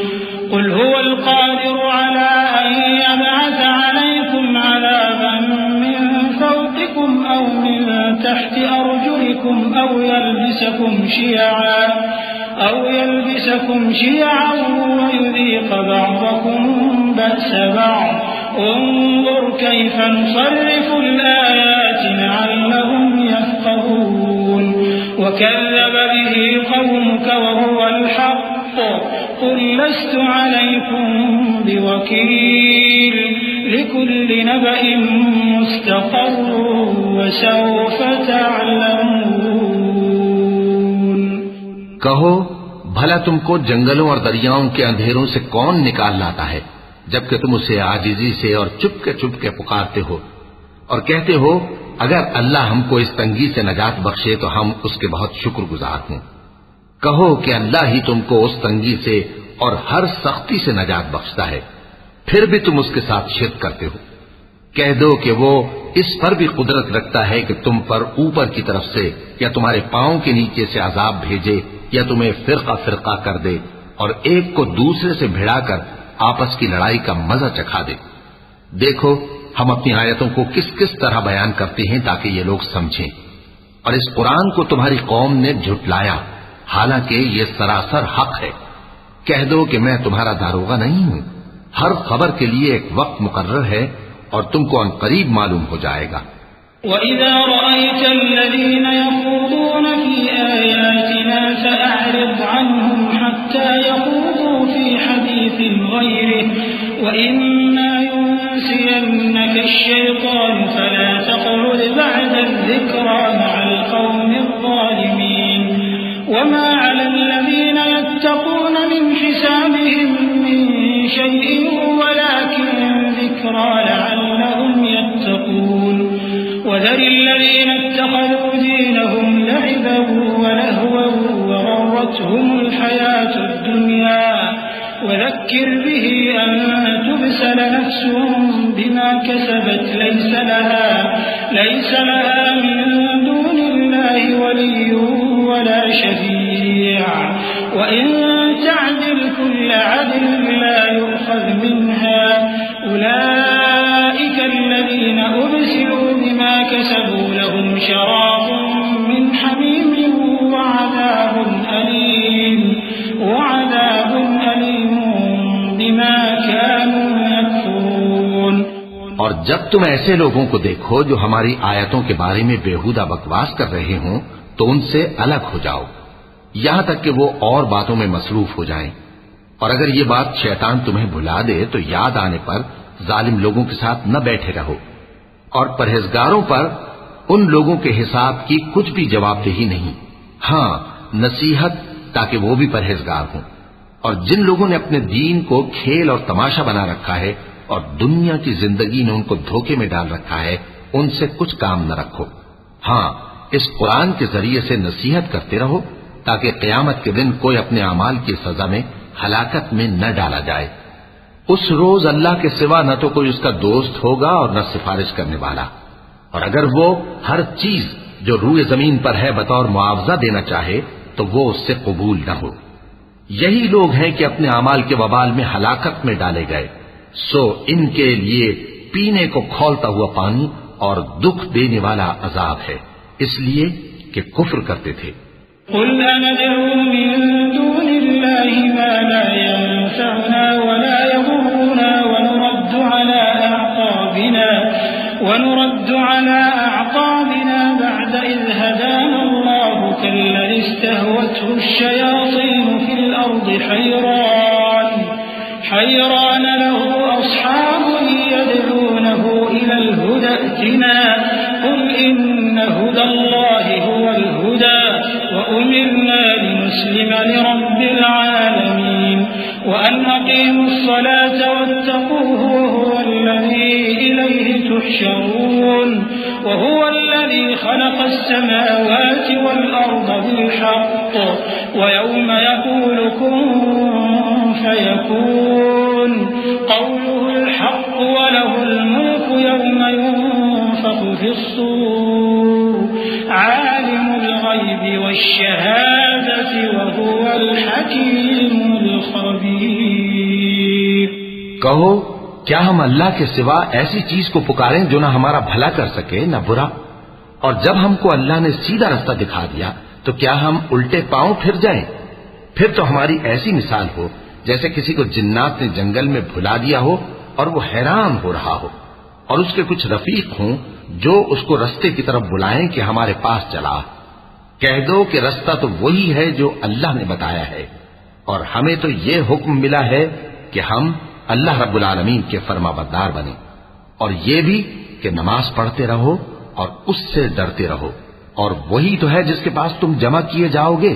قل هو القادر على أن يبعث عليكم عذابا من فوقكم أو من تحت أرجلكم أو يلبسكم شيعا ويذيق بعضكم بأس بعض انظر كيف نصرف الآيات لعلهم يفقهون وكذب به قومك وهو الحق قل لست عليكم بوكيل لكل نبأ مستقر وسوف تعلمون کہو بھلا تم کو جنگلوں اور دریاؤں کے اندھیروں سے کون نکال لاتا ہے جبکہ تم اسے عاجزی سے اور چپ کے پکارتے ہو اور کہتے ہو اگر اللہ ہم کو اس تنگی سے نجات بخشے تو ہم اس کے بہت شکر گزار ہوں کہو کہ اللہ ہی تم کو اس تنگی سے اور ہر سختی سے نجات بخشتا ہے پھر بھی تم اس کے ساتھ شرک کرتے ہو کہہ دو کہ وہ اس پر بھی قدرت رکھتا ہے کہ تم پر اوپر کی طرف سے یا تمہارے پاؤں کے نیچے سے عذاب بھیجے یا تمہیں فرقہ فرقہ کر دے اور ایک کو دوسرے سے بھڑا کر آپس کی لڑائی کا مزہ چکھا دے دیکھو ہم اپنی آیتوں کو کس کس طرح بیان کرتے ہیں تاکہ یہ لوگ سمجھیں اور اس قرآن کو تمہاری قوم نے جھٹلایا حالانکہ یہ سراسر حق ہے کہہ دو کہ میں تمہارا داروغہ نہیں ہوں ہر خبر کے لیے ایک وقت مقرر ہے اور تم کو ان قریب معلوم ہو جائے گا وَإِذَا رَأَيْتَ الَّذِينَ يَخُوضُونَ فِي آيَاتِنَا فَأَعْرِضْ عَنْهُمْ حَتَّى يَخُوضُوا فِي حَدِيثٍ غَيْرِهِ وَإِمَّا يُنسِيَنَّكَ الشَّيْطَانُ فَلَا تَقْعُدْ بَعْدَ الذِّكْرَى مَعَ الْقَوْمِ الظَّالِمِينَ وَمَا عَلَى الَّذِينَ يَتَّقُونَ مِنْ حِسَابِهِمْ مِنْ شَيْءٍ وَلَكِنْ ذِكْرَى لَعَلَّهُمْ يَتَّقُونَ وذر الذين اتخذوا دينهم لعبا ولهوا وغرتهم الحياة الدنيا وذكر به أن تبسل نفس بما كسبت ليس لها من دون الله ولي ولا شفيع وإن تعدل كل عدل لا يؤخذ منها أولئك الذين أبسلوا بما كسبوا لهم شراب من حميم وعذاب أليم بما كانوا يكفرون اور جب تم ایسے لوگوں کو دیکھو جو ہماری آیتوں کے بارے میں بےہودہ بکواس کر رہے ہوں تو ان سے الگ ہو جاؤ یہاں تک کہ وہ اور باتوں میں مصروف ہو جائیں اور اگر یہ بات شیطان تمہیں بھلا دے تو یاد آنے پر ظالم لوگوں کے ساتھ نہ بیٹھے رہو اور پرہیزگاروں پر ان لوگوں کے حساب کی کچھ بھی جواب دہی نہیں ہاں نصیحت تاکہ وہ بھی پرہیزگار ہوں اور جن لوگوں نے اپنے دین کو کھیل اور تماشا بنا رکھا ہے اور دنیا کی زندگی نے ان کو دھوکے میں ڈال رکھا ہے ان سے کچھ کام نہ رکھو ہاں اس قرآن کے ذریعے سے نصیحت کرتے رہو تاکہ قیامت کے دن کوئی اپنے اعمال کی سزا میں ہلاکت میں نہ ڈالا جائے اس روز اللہ کے سوا نہ تو کوئی اس کا دوست ہوگا اور نہ سفارش کرنے والا اور اگر وہ ہر چیز جو روئے زمین پر ہے بطور معاوضہ دینا چاہے تو وہ اس سے قبول نہ ہو یہی لوگ ہیں کہ اپنے اعمال کے وبال میں ہلاکت میں ڈالے گئے سو ان کے لیے پینے کو کھولتا ہوا پانی اور دکھ دینے والا عذاب ہے اس لیے کہ کفر کرتے تھے قل أندعو من دون الله ما لا ينفعنا ولا يضرنا ونرد على أعقابنا بعد إذ هدانا الله كالذي استهوته الشياطين في الأرض حيران له أصحاب يدعونه إلى الهدى ائتنا قل إن هدى الله هو الهدى وأمرنا لنسلم لرب العالمين وأن أقيموا الصلاة واتقوه وهو الذي إليه تحشرون وهو الذي خلق السماوات والأرض بالحق ويوم يقول كن فيكون قوله الحق وله الملك يوم ينفخ في الصور عالم الغيب والشهادة وهو الحكيم الخبير. کہو کیا ہم اللہ کے سوا ایسی چیز کو پکاریں جو نہ ہمارا بھلا کر سکے نہ برا؟ اور جب ہم کو اللہ نے سیدھا رستہ دکھا دیا تو کیا ہم الٹے پاؤں پھر جائیں؟ پھر تو ہماری ایسی مثال ہو جیسے کسی کو جنات نے جنگل میں بھلا دیا ہو اور وہ حیران ہو رہا ہو، اور اس کے کچھ رفیق ہوں جو اس کو رستے کی طرف بلائیں کہ ہمارے پاس چلا. کہہ دو کہ رستہ تو وہی ہے جو اللہ نے بتایا ہے، اور ہمیں تو یہ حکم ملا ہے کہ ہم اللہ رب العالمین کے فرما بردار بنے، اور یہ بھی کہ نماز پڑھتے رہو اور اس سے ڈرتے رہو، اور وہی تو ہے جس کے پاس تم جمع کیے جاؤ گے،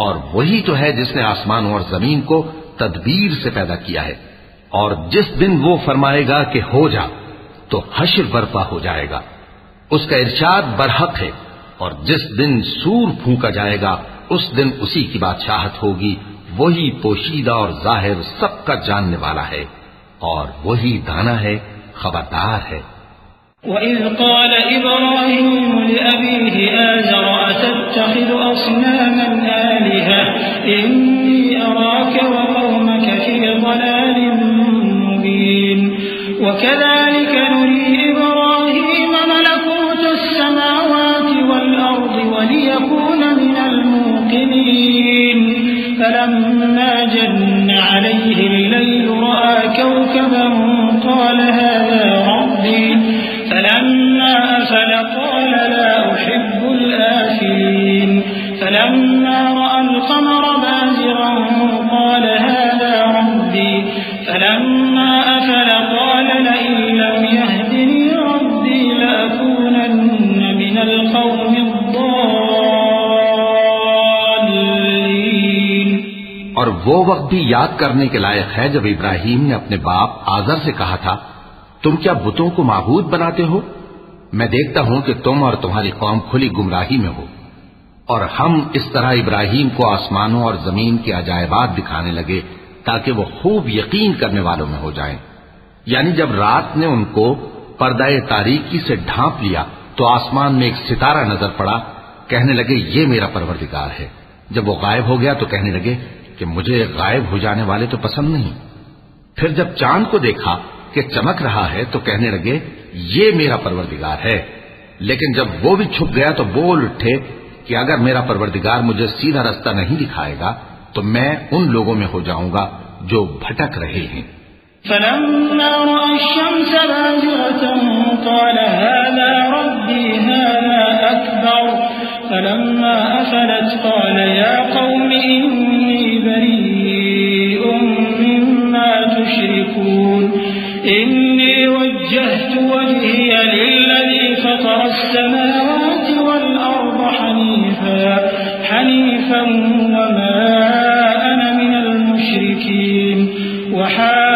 اور وہی تو ہے جس نے آسمانوں اور زمین کو تدبیر سے پیدا کیا ہے، اور جس دن وہ فرمائے گا کہ ہو جا تو حشر برپا ہو جائے گا. اس کا ارشاد برحق ہے، اور جس دن سور پھونکا جائے گا اس دن اسی کی بادشاہت ہوگی. وہی پوشیدہ اور ظاہر سب کا جاننے والا ہے، اور وہی دانا ہے، خبردار ہے. وَإِذْ قَالَ إِبْرَاهِيمُ لِأَبِيهِ آزَرَ أَتَتَّخِذُ أَصْنَامًا آلِهَةً إِنِّي أَرَاكَ وَقَوْمَكَ فِي ضَلَالٍ مُبِينٍ. وَكَذَلِكَ نُرِي إِبْرَاهِيمَ مَلَكُوتَ السَّمَاوَاتِ وَالْأَرْضِ وَلِيَكُونَ مِنَ الْمُوقِنِينَ. فلما جن عليه الليل رأى كوكبا قال هذا ربي فلما أفل قال لا أحب الآفلين. فلما رأى القمر بازغا قال هذا ربي فلما أفل قال لئن لم يهدني ربي لأكونن من القوم الضالين. اور وہ وقت بھی یاد کرنے کے لائق ہے جب ابراہیم نے اپنے باپ آزر سے کہا تھا تم کیا بتوں کو معبود بناتے ہو؟ میں دیکھتا ہوں کہ تم اور تمہاری قوم کھلی گمراہی میں ہو. اور ہم اس طرح ابراہیم کو آسمانوں اور زمین کے عجائبات دکھانے لگے تاکہ وہ خوب یقین کرنے والوں میں ہو جائیں. یعنی جب رات نے ان کو پردہ تاریکی سے ڈھانپ لیا تو آسمان میں ایک ستارہ نظر پڑا. کہنے لگے یہ میرا پروردگار ہے. جب وہ غائب ہو گیا تو کہنے لگے کہ مجھے غائب ہو جانے والے تو پسند نہیں. پھر جب چاند کو دیکھا کہ چمک رہا ہے تو کہنے لگے یہ میرا پروردگار ہے. لیکن جب وہ بھی چھپ گیا تو بول اٹھے کہ اگر میرا پروردگار مجھے سیدھا رستہ نہیں دکھائے گا تو میں ان لوگوں میں ہو جاؤں گا جو بھٹک رہے ہیں. فلما رأى الشمس بازغة قال هذا ربي هذا أكبر. فلما أفلت قال يا قوم إني بريء مما تشركون. إني وجهت وجهي للذي فطر السماوات والأرض حنيفا وما أنا من المشركين. وحاجه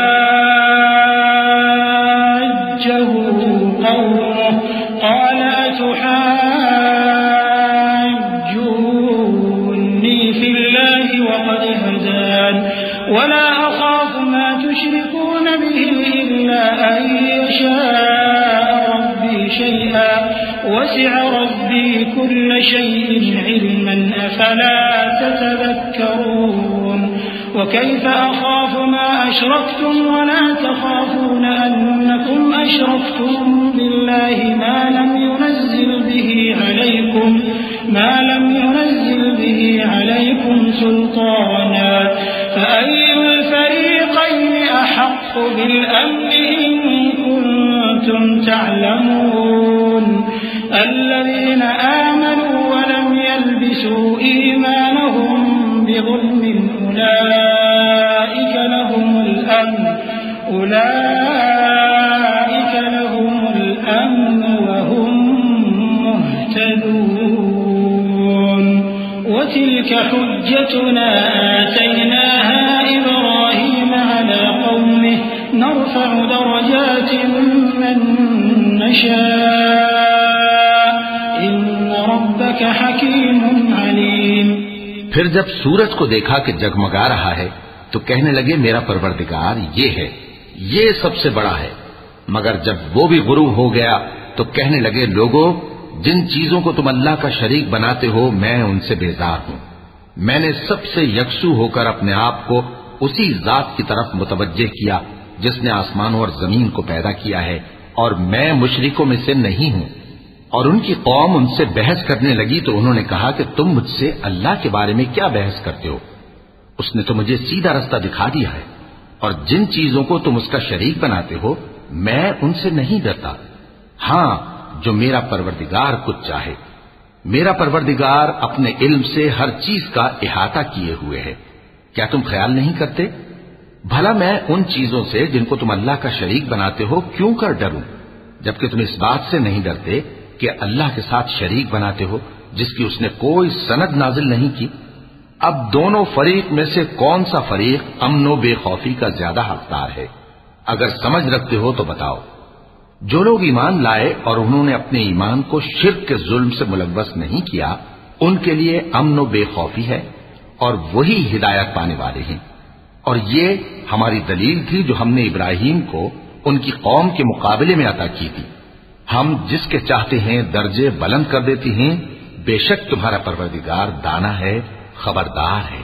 قومه قال أتحاجوني في الله وقد هدان ولا أخاف ما تشركون به إلا أن يشاء ربي شيئا وسع ربي كل شيء علما أفلا تتذكرون. وكيف أخاف ما أشركتم ولا تخافون أنكم أشركتم بالله ما لم ينزل به عليكم سلطانا فأي الفريقين أحق بالأمن إن كنتم تعلمون. الذين آمنوا ولم يلبسوا إيمانهم بظلم أولئك لهم الأمن وهم مهتدون. وتلك حجتنا آتيناها إبراهيم على قومه نرفع درجات من يشاء إن ربك حكيم عليم۔ پھر جب سورج کو دیکھا کہ جگمگا رہا ہے تو کہنے لگے میرا پروردگار یہ ہے، یہ سب سے بڑا ہے۔ مگر جب وہ بھی غروب ہو گیا تو کہنے لگے لوگوں، جن چیزوں کو تم اللہ کا شریک بناتے ہو میں ان سے بیزار ہوں۔ میں نے سب سے یکسو ہو کر اپنے آپ کو اسی ذات کی طرف متوجہ کیا جس نے آسمانوں اور زمین کو پیدا کیا ہے، اور میں مشرکوں میں سے نہیں ہوں۔ اور ان کی قوم ان سے بحث کرنے لگی تو انہوں نے کہا کہ تم مجھ سے اللہ کے بارے میں کیا بحث کرتے ہو؟ اس نے تو مجھے سیدھا رستہ دکھا دیا ہے، اور جن چیزوں کو تم اس کا شریک بناتے ہو میں ان سے نہیں ڈرتا، ہاں جو میرا پروردگار کچھ چاہے۔ میرا پروردگار اپنے علم سے ہر چیز کا احاطہ کیے ہوئے ہے۔ کیا تم خیال نہیں کرتے؟ بھلا میں ان چیزوں سے جن کو تم اللہ کا شریک بناتے ہو کیوں کر ڈروں، جبکہ تم اس بات سے نہیں ڈرتے کہ اللہ کے ساتھ شریک بناتے ہو جس کی اس نے کوئی سند نازل نہیں کی۔ اب دونوں فریق میں سے کون سا فریق امن و بے خوفی کا زیادہ حقدار ہے؟ اگر سمجھ رکھتے ہو تو بتاؤ۔ جو لوگ ایمان لائے اور انہوں نے اپنے ایمان کو شرک کے ظلم سے ملوث نہیں کیا ان کے لیے امن و بے خوفی ہے، اور وہی ہدایت پانے والے ہیں۔ اور یہ ہماری دلیل تھی جو ہم نے ابراہیم کو ان کی قوم کے مقابلے میں عطا کی تھی۔ ہم جس کے چاہتے ہیں درجے بلند کر دیتے ہیں، بے شک تمہارا پروردگار دانا ہے، خبردار ہے۔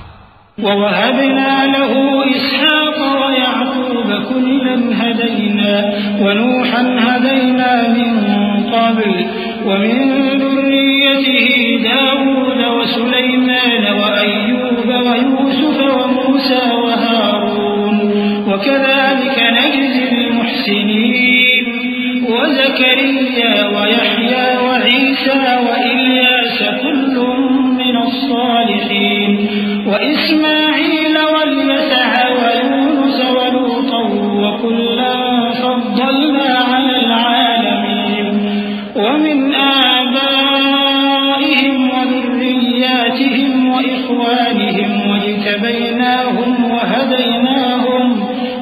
وَوَهَبْنَا لَهُ إِسْحَاقَ وَيَعْقُوبَ كُلًّا هَدَيْنَا وَنُوحًا هَدَيْنَا مِن قَبْلُ وَمِن ذُرِّيَّتِهِ دَاوُودَ وَسُلَيْمَانَ وَأَيُّوبَ وَيُوسُفَ وَمُوسَى وَهَارُونَ وَكَذَلِكَ نَجْزِي الْمُحْسِنِينَ وَزَكَرِيَّا وَيَحْيَى وَعِيسَى وَإِلْيَاسَ كُلٌّ مِّنَ الصَّالِحِينَ وإسماعيل واليسع ويونس ولوطا وكلا فضلنا على العالمين ومن آبائهم وذرياتهم وإخوانهم واجتبيناهم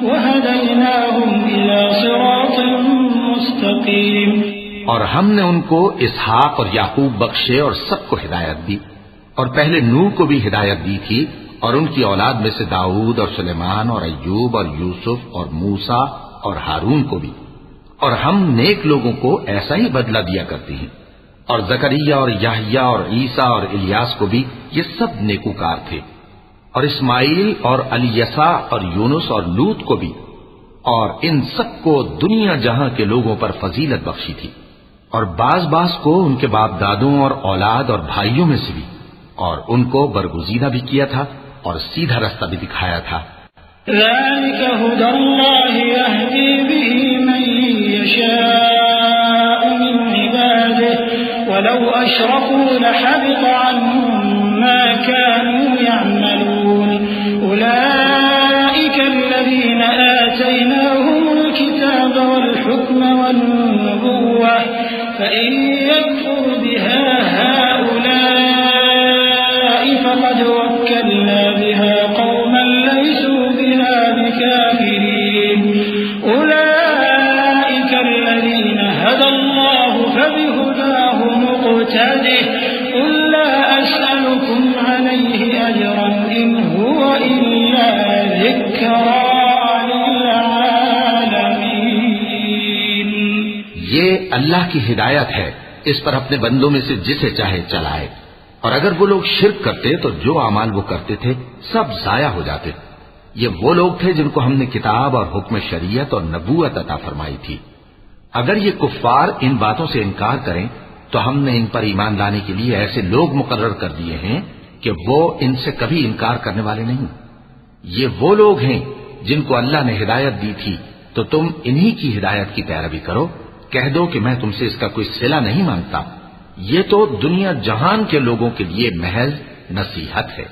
وهديناهم إلى صراط مستقيم۔ اور ہم نے ان کو اسحاق اور یعقوب بخشے اور سب کو ہدایت دی، اور پہلے نوح کو بھی ہدایت دی تھی، اور ان کی اولاد میں سے داؤد اور سلیمان اور ایوب اور یوسف اور موسیٰ اور ہارون کو بھی۔ اور ہم نیک لوگوں کو ایسا ہی بدلہ دیا کرتے ہیں۔ اور زکریا اور یحییٰ اور عیسیٰ اور الیاس کو بھی، یہ سب نیکوکار تھے۔ اور اسماعیل اور الیسع اور یونس اور لوط کو بھی، اور ان سب کو دنیا جہاں کے لوگوں پر فضیلت بخشی تھی، اور بعض کو ان کے باپ دادوں اور اولاد اور بھائیوں میں سے بھی، اور ان کو برگزیدہ بھی کیا تھا اور سیدھا رستہ بھی دکھایا تھا۔ ذلك هدى الله يهدي به من يشاء من عباده ولو أشركوا لحبط عنهم ما كانوا يعملون أولئك الذين آتيناهم الكتاب والحكم والنبوة فإن يكفر بها هؤلاء فقد وكلنا بها قوما ليسوا بها بكافرين أولئك الذين هدى الله فبهداه مقتده قل لا أسألكم عليه أجرا إن هو إلا ذكرى للعالمين۔ یہ اللہ کی ہدایت ہے، اس پر اپنے بندوں میں سے جسے چاہے چلائے، اور اگر وہ لوگ شرک کرتے تو جو اعمال وہ کرتے تھے سب ضائع ہو جاتے۔ یہ وہ لوگ تھے جن کو ہم نے کتاب اور حکم شریعت اور نبوت عطا فرمائی تھی۔ اگر یہ کفار ان باتوں سے انکار کریں تو ہم نے ان پر ایمان لانے کے لیے ایسے لوگ مقرر کر دیے ہیں کہ وہ ان سے کبھی انکار کرنے والے نہیں۔ یہ وہ لوگ ہیں جن کو اللہ نے ہدایت دی تھی، تو تم انہی کی ہدایت کی پیروی کرو۔ کہہ دو کہ میں تم سے اس کا کوئی صلہ نہیں مانگتا، یہ تو دنیا جہان کے لوگوں کے لیے محض نصیحت ہے۔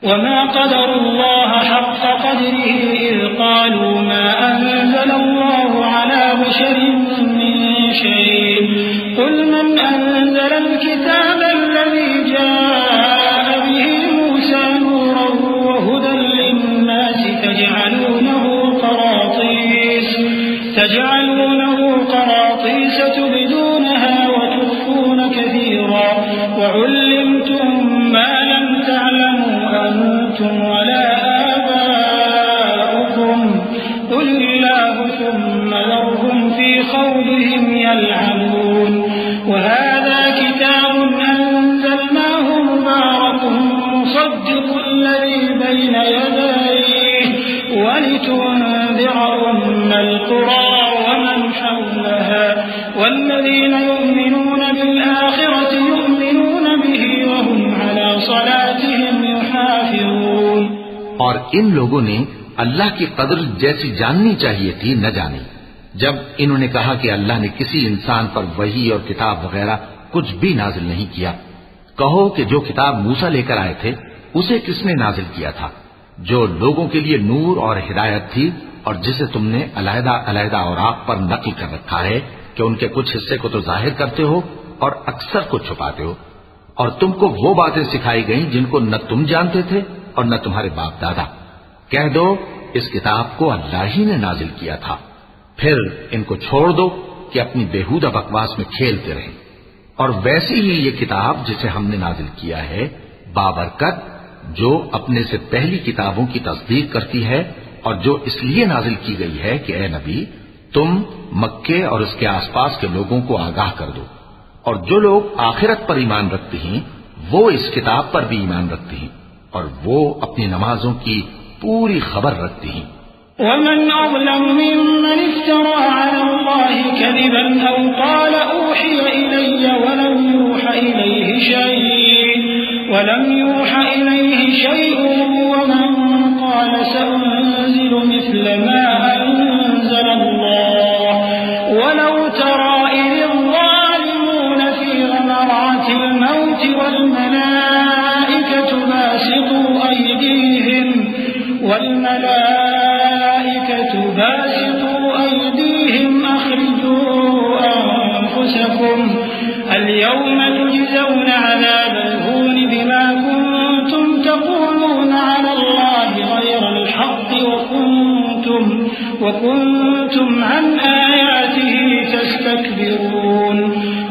وما قدر الله حق قدره إذ قالوا ما أنزل الله على بشر من شيء قل من أنزل الكتاب الذي جاء به موسى نورا وهدى للناس تجعلونه قراطيس تبدونها والقرى ومن حولها والذين يؤمنون بالآخرة يؤمنون به وهم على صلاتهم يحافظون. اور ان لوگوں نے اللہ کی قدر جیسی جاننی چاہیے تھی نہ جانی. جب انہوں نے کہا کہ اللہ نے کسی انسان پر وحی اور کتاب وغیرہ کچھ بھی نازل نہیں کیا، کہو کہ جو کتاب موسیٰ لے کر آئے تھے اسے کس نے نازل کیا تھا، جو لوگوں کے لیے نور اور ہدایت تھی، اور جسے تم نے علیحدہ علیحدہ اوراق پر نقل کر رکھا ہے کہ ان کے کچھ حصے کو تو ظاہر کرتے ہو اور اکثر کو چھپاتے ہو. اور تم کو وہ باتیں سکھائی گئیں جن کو نہ تم جانتے تھے اور نہ تمہارے باپ دادا. کہہ دو اس کتاب کو اللہ ہی نے نازل کیا تھا. پھر ان کو چھوڑ دو کہ اپنی بےہودہ بکواس میں کھیلتے رہیں. اور ویسی ہی یہ کتاب جسے ہم نے نازل کیا ہے بابرکت، جو اپنے سے پہلی کتابوں کی تصدیق کرتی ہے، اور جو اس لیے نازل کی گئی ہے کہ اے نبی تم مکے اور اس کے آس پاس کے لوگوں کو آگاہ کر دو. اور جو لوگ آخرت پر ایمان رکھتے ہیں وہ اس کتاب پر بھی ایمان رکھتے ہیں، اور وہ اپنی نمازوں کی پوری خبر رکھتے ہیں. ومن أظلم ممن افترى على الله كذبا أو قال أوحي إلي ولم يوحى إليه شيء ومن قال سأنزل مثل ما أنزل الله ولو ترى إذ الظالمون في غمرات الموت والملائكة باسطوا أيديهم أخرجوا أنفسكم اليوم تجزون عذاب الهون بما كنتم تقولون على الله غير الحق وكنتم عن آياته تستكبرون.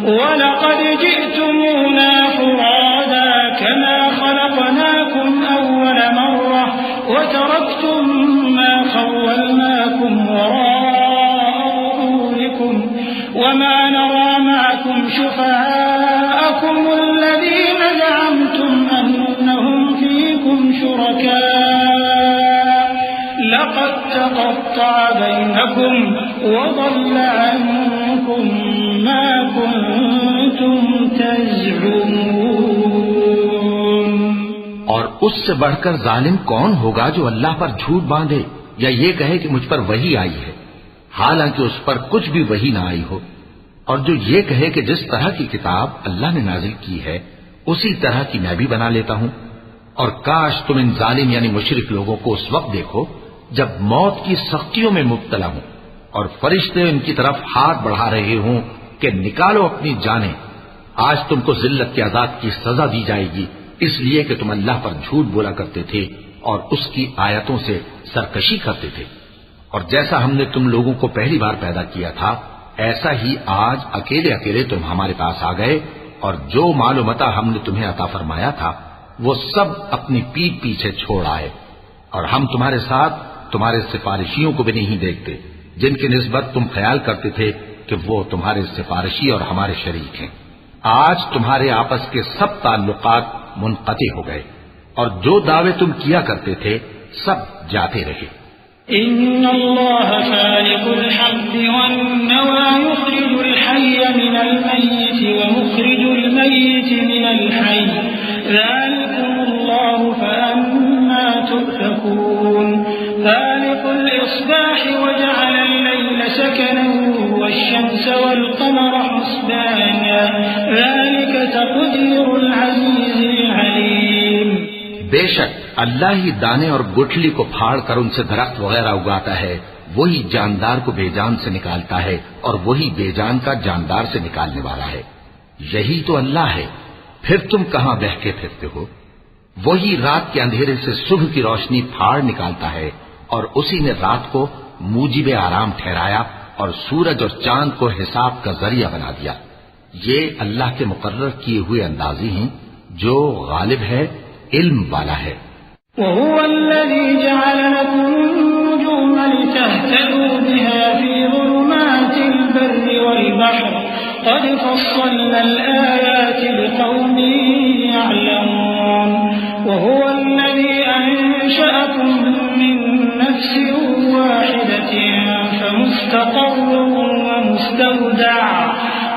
ولقد جئتمونا فرادا كما خلقناكم أول مرة وتركتم ما خولناكم وراء ظهوركم وما نرى معكم شفعاءكم الذين زعمتم أنهم فيكم شركاء لقد تقطع بينكم وضل عنكم ما كنتم تزعمون. اور اس سے بڑھ کر ظالم کون ہوگا جو اللہ پر جھوٹ باندھے یا یہ کہے کہ مجھ پر وحی آئی ہے حالانکہ اس پر کچھ بھی وحی نہ آئی ہو، اور جو یہ کہے کہ جس طرح کی کتاب اللہ نے نازل کی ہے اسی طرح کی میں بھی بنا لیتا ہوں. اور کاش تم ان ظالم یعنی مشرک لوگوں کو اس وقت دیکھو جب موت کی سختیوں میں مبتلا ہوں اور فرشتے ان کی طرف ہاتھ بڑھا رہے ہوں کہ نکالو اپنی جانیں، آج تم کو ذلت کے عذاب کی سزا دی جائے گی اس لیے کہ تم اللہ پر جھوٹ بولا کرتے تھے اور اس کی آیتوں سے سرکشی کرتے تھے. اور جیسا ہم نے تم لوگوں کو پہلی بار پیدا کیا تھا ایسا ہی آج اکیلے اکیلے تم ہمارے پاس آ گئے، اور جو مال و متاع ہم نے تمہیں عطا فرمایا تھا وہ سب اپنی پیٹھ پیچھے چھوڑ آئے، اور ہم تمہارے ساتھ تمہارے سفارشیوں کو بھی نہیں دیکھتے جن کی نسبت تم خیال کرتے تھے کہ وہ تمہارے سفارشی اور ہمارے شریک ہیں. آج تمہارے آپس کے سب تعلقات منقطع ہو گئے اور جو دعوے تم کیا کرتے تھے سب جاتے رہے. ان اللہ خالق الحب والنوى يخرج الحي من الميت ومخرج الميت من الحي ذلكم الله فأنا تؤفكون. خالق الإصباح وجعل الليل سكنا والشمس والقمر حسبانا ذلك تقدير العزيز العليم. بے شک اللہ ہی دانے اور گٹھلی کو پھاڑ کر ان سے درخت وغیرہ اگاتا ہے، وہی جاندار کو بے جان سے نکالتا ہے اور وہی بے جان کا جاندار سے نکالنے والا ہے. یہی تو اللہ ہے، پھر تم کہاں بہکے پھرتے ہو؟ وہی رات کے اندھیرے سے صبح کی روشنی پھاڑ نکالتا ہے، اور اسی نے رات کو موجب آرام ٹھہرایا اور سورج اور چاند کو حساب کا ذریعہ بنا دیا. یہ اللہ کے مقرر کیے ہوئے اندازی ہیں جو غالب ہے، علم والا ہے. وهو الذي جعل لكم النجوم لتهتدوا بها في ظلمات البر والبحر قد فصلنا الآيات لقوم يعلمون. وهو الذي أنشأكم من نفس واحدة فمستقر ومستودع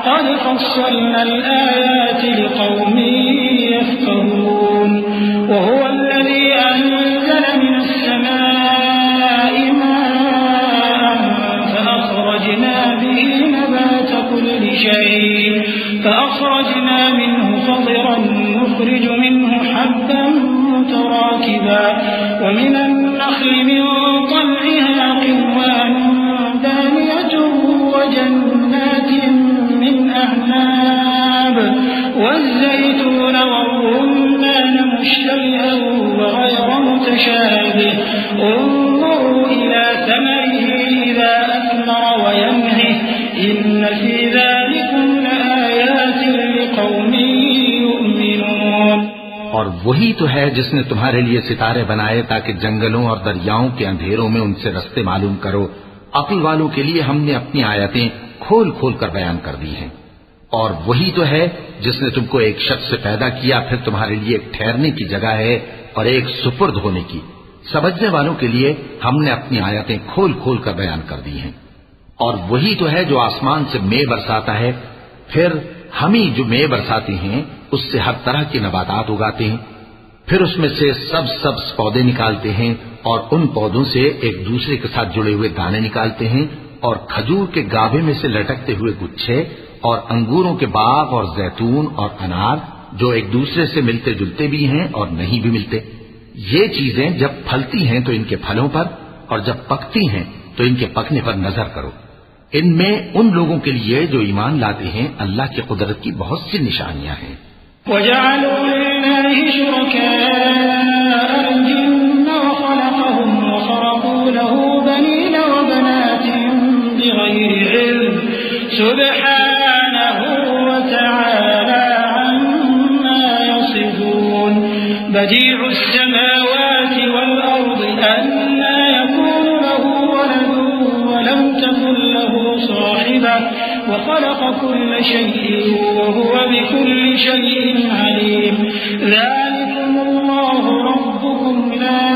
قد فصلنا الآيات لقوم يفقهون وهو الذي أنزل من السماء ماء فأخرجنا به نبات كل شيء فأخرجنا منه خضرا نخرج منه حبا متراكبا ومن النخل من طلعها قنوان دانية وجنات من أعناب والزيتون والرمان مشتبها وغير متشابه انظروا إلى ثمره إذا أثمر وينعه إن في ذلكم لآيات لقوم يؤمنون اور وہی تو ہے جس نے تمہارے لیے ستارے بنائے تاکہ جنگلوں اور دریاؤں کے اندھیروں میں ان سے رستے معلوم کرو. عقل والوں کے لیے ہم نے اپنی آیتیں کھول کھول کر بیان کر دی ہیں. اور وہی تو ہے جس نے تم کو ایک شخص سے پیدا کیا پھر تمہارے لیے ایک ٹھہرنے کی جگہ ہے اور ایک سپرد ہونے کی. سمجھنے والوں کے لیے ہم نے اپنی آیتیں کھول کھول کر بیان کر دی ہیں. اور وہی تو ہے جو آسمان سے مے برساتا ہے پھر ہم ہی جو مے برساتے ہیں اس سے ہر طرح کے نباتات اگاتے ہیں پھر اس میں سے سبز پودے نکالتے ہیں اور ان پودوں سے ایک دوسرے کے ساتھ جڑے ہوئے دانے نکالتے ہیں اور کھجور کے گابھے میں سے لٹکتے ہوئے گچھے اور انگوروں کے باغ اور زیتون اور انار جو ایک دوسرے سے ملتے جلتے بھی ہیں اور نہیں بھی ملتے. یہ چیزیں جب پھلتی ہیں تو ان کے پھلوں پر اور جب پکتی ہیں تو ان کے پکنے پر نظر کرو. ان میں ان لوگوں کے لیے جو ایمان لاتے ہیں اللہ کی قدرت کی بہت سی نشانیاں ہیں. وَجَعَلُوا لِلَّهِ شُرَكَاءَ الْجِنَّ وَخَلَقَهُمْ وَخَرَقُوا لَهُ بَنِينَ وَبَنَاتٍ بِغَيْرِ عِلْمٍ سُبْحَانَهُ وَتَعَالَى عَمَّا يَصِفُونَ بَدِيعُ السَّمَاوَاتِ وَالْأَرْضِ أَنَّىٰ يَكُونُ لَهُ وَلَدٌ وَلَمْ تَكُن لَّهُ صَاحِبَةٌ وخلق كل شيء وهو بكل شيء عليم ذلكم الله ربكم لا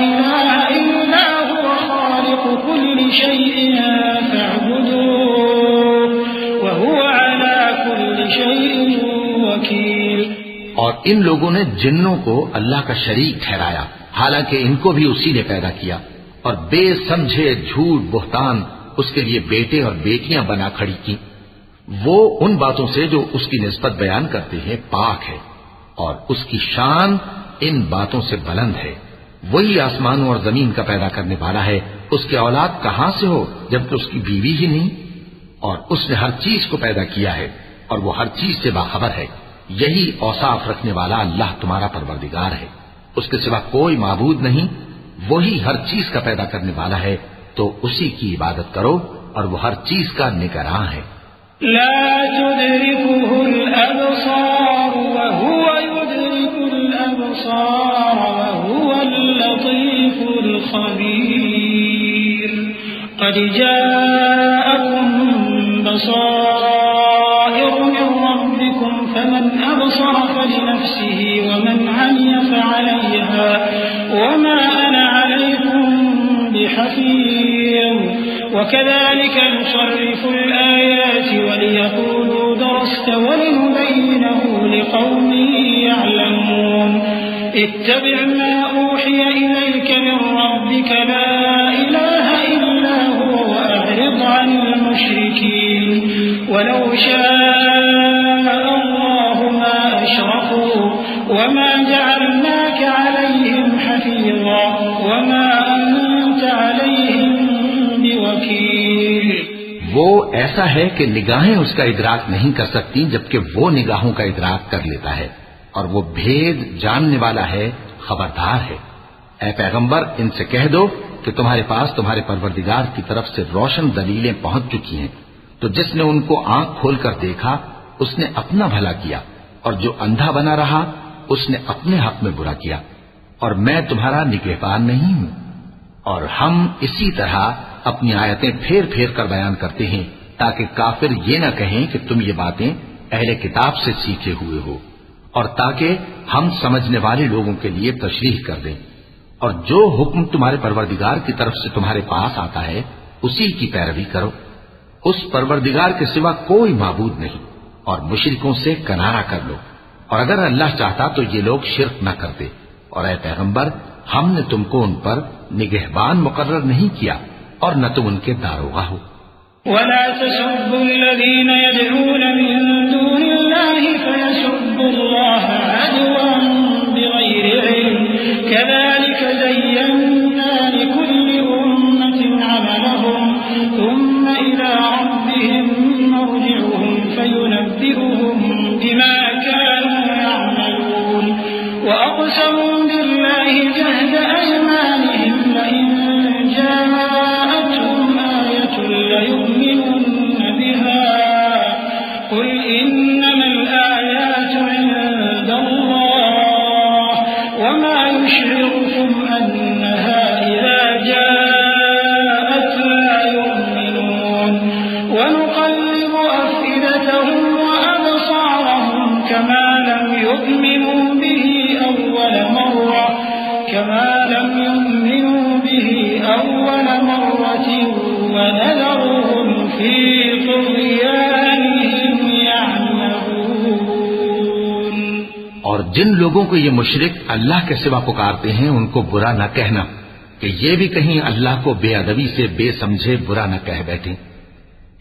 إله إلا هو خالق كل شيء فاعبدوه وهو على كل شيء وكيل. اور ان لوگوں نے جنوں کو اللہ کا شریک ٹھہرایا حالانکہ ان کو بھی اسی نے پیدا کیا اور بے سمجھے جھوٹ بہتان اس کے لیے بیٹے اور بیٹیاں بنا کھڑی کی. وہ ان باتوں سے جو اس کی نسبت بیان کرتے ہیں پاک ہے اور اس کی شان ان باتوں سے بلند ہے. وہی آسمانوں اور زمین کا پیدا کرنے والا ہے. اس کے اولاد کہاں سے ہو جبکہ اس کی بیوی ہی نہیں. اور اس نے ہر چیز کو پیدا کیا ہے اور وہ ہر چیز سے باخبر ہے. یہی اوصاف رکھنے والا اللہ تمہارا پروردگار ہے. اس کے سوا کوئی معبود نہیں. وہی ہر چیز کا پیدا کرنے والا ہے تو اسی کی عبادت کرو اور وہ ہر چیز کا نگراں ہے. لا تدركه الأبصار وهو يدرك الأبصار وهو اللطيف الخبير. قد جاءكم بصائر من ربكم فمن أبصر فلنفسه ومن عمي فعليها وما أنا عليكم بحفيظ. وكذلك نصرف الآيات وليقولوا درست ولنبينه لقوم يعلمون. اتبع ما أوحي إليك من ربك لا إله إلا هو وأعرض عن المشركين. ولو شاء الله ما أشركوا وما جعلناك عليهم حفيظا وما أنت عليهم بوكيل. وہ ایسا ہے کہ نگاہیں اس کا ادراک نہیں کر سکتی جبکہ وہ نگاہوں کا ادراک کر لیتا ہے اور وہ بھید جاننے والا ہے خبردار ہے. اے پیغمبر ان سے کہہ دو کہ تمہارے پاس تمہارے پروردگار کی طرف سے روشن دلیلیں پہنچ چکی ہیں تو جس نے ان کو آنکھ کھول کر دیکھا اس نے اپنا بھلا کیا اور جو اندھا بنا رہا اس نے اپنے حق میں برا کیا اور میں تمہارا نگہبان نہیں ہوں. اور ہم اسی طرح اپنی آیتیں پھیر پھیر کر بیان کرتے ہیں تاکہ کافر یہ نہ کہیں کہ تم یہ باتیں اہل کتاب سے سیکھے ہوئے ہو اور تاکہ ہم سمجھنے والے لوگوں کے لیے تشریح کر دیں. اور جو حکم تمہارے پروردگار کی طرف سے تمہارے پاس آتا ہے اسی کی پیروی کرو. اس پروردگار کے سوا کوئی معبود نہیں، اور مشرکوں سے کنارہ کر لو. اور اگر اللہ چاہتا تو یہ لوگ شرک نہ کرتے. اور اے پیغمبر، ہم نے تم کو ان پر نگہبان مقرر نہیں کیا اور نہ تم ان کے داروغہ ہو. ولا تسبوا الذين يدعون من دون الله فيسبوا الله عدوا بغير علم كذلك زينا لكل أمة عملهم ثم إلى ربهم مرجعهم فينبئهم بما كانوا يعملون وأقسموا بالله جهد أيمانهم لئن جاءتهم آية ليؤمنن بها قل إنما الآيات عند الله وما يشعركم أنها إذا جاءت لا يؤمنون ونقلب أفئدتهم وأبصارهم كما لم يؤمنوا به أول مرة ونذرهم في طغيانهم يعمهون. اور جن لوگوں کو یہ مشرک اللہ کے سوا پکارتے ہیں ان کو برا نہ کہنا کہ یہ بھی کہیں اللہ کو بے ادبی سے بے سمجھے برا نہ کہہ بیٹھیں.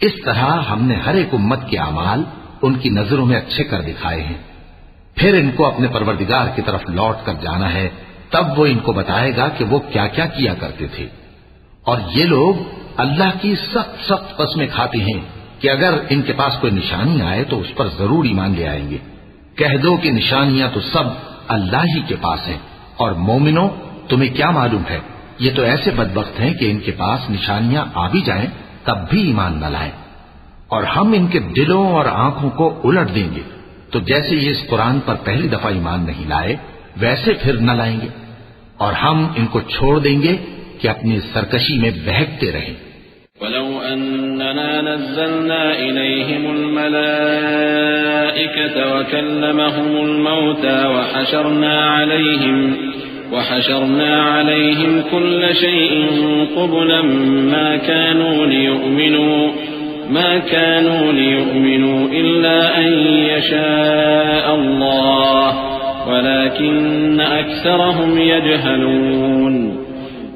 اس طرح ہم نے ہر ایک امت کے اعمال ان کی نظروں میں اچھے کر دکھائے ہیں. پھر ان کو اپنے پروردگار کی طرف لوٹ کر جانا ہے، تب وہ ان کو بتائے گا کہ وہ کیا کیا کیا کرتے تھے. اور یہ لوگ اللہ کی سخت سخت قسمیں کھاتے ہیں کہ اگر ان کے پاس کوئی نشانی آئے تو اس پر ضرور ایمان لے آئیں گے. کہہ دو کہ نشانیاں تو سب اللہ ہی کے پاس ہیں، اور مومنوں تمہیں کیا معلوم ہے، یہ تو ایسے بدبخت ہیں کہ ان کے پاس نشانیاں آ بھی جائیں تب بھی ایمان نہ لائیں. اور ہم ان کے دلوں اور آنکھوں کو الٹ دیں گے، تو جیسے یہ اس قرآن پر پہلی دفعہ ایمان نہیں لائے ویسے پھر نہ لائیں گے. اور ہم ان کو چھوڑ دیں گے کہ اپنی سرکشی میں بہکتے رہیں. ولو أننا نزلنا إليهم الملائكة وكلمهم الموتى وحشرنا عليهم كل شيء قبلا ما كانوا ليؤمنوا إلا أن يشاء الله ولكن أكثرهم يجهلون.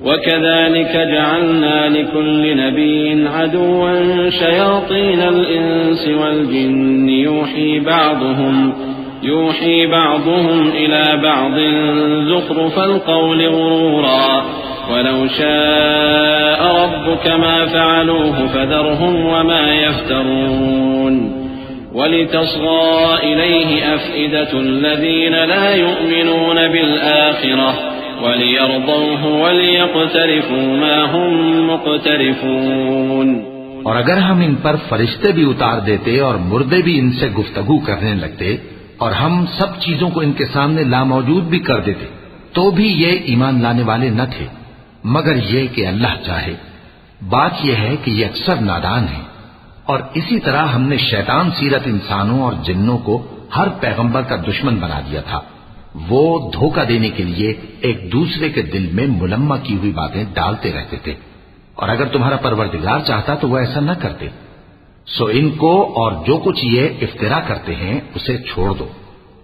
وكذلك جعلنا لكل نبي عدوا شياطين الإنس والجن يوحي بعضهم إلى بعض زخرف القول غرورا ولو شاء ربك ما فعلوه فذرهم وما يفترون. ولتصغى إليه أفئدة الذين لا يؤمنون بالآخرة وَلِيَرْضَوْهُ وَلِيَقْتَرِفُوا مَا هُمْ مُقْتَرِفُونَ. اور اگر ہم ان پر فرشتے بھی اتار دیتے اور مردے بھی ان سے گفتگو کرنے لگتے اور ہم سب چیزوں کو ان کے سامنے لاموجود بھی کر دیتے تو بھی یہ ایمان لانے والے نہ تھے مگر یہ کہ اللہ چاہے. بات یہ ہے کہ یہ اکثر نادان ہیں. اور اسی طرح ہم نے شیطان سیرت انسانوں اور جنوں کو ہر پیغمبر کا دشمن بنا دیا تھا. وہ دھوکہ دینے کے لیے ایک دوسرے کے دل میں ملمہ کی ہوئی باتیں ڈالتے رہتے تھے. اور اگر تمہارا پروردگار چاہتا تو وہ ایسا نہ کرتے. سو ان کو اور جو کچھ یہ افترا کرتے ہیں اسے چھوڑ دو.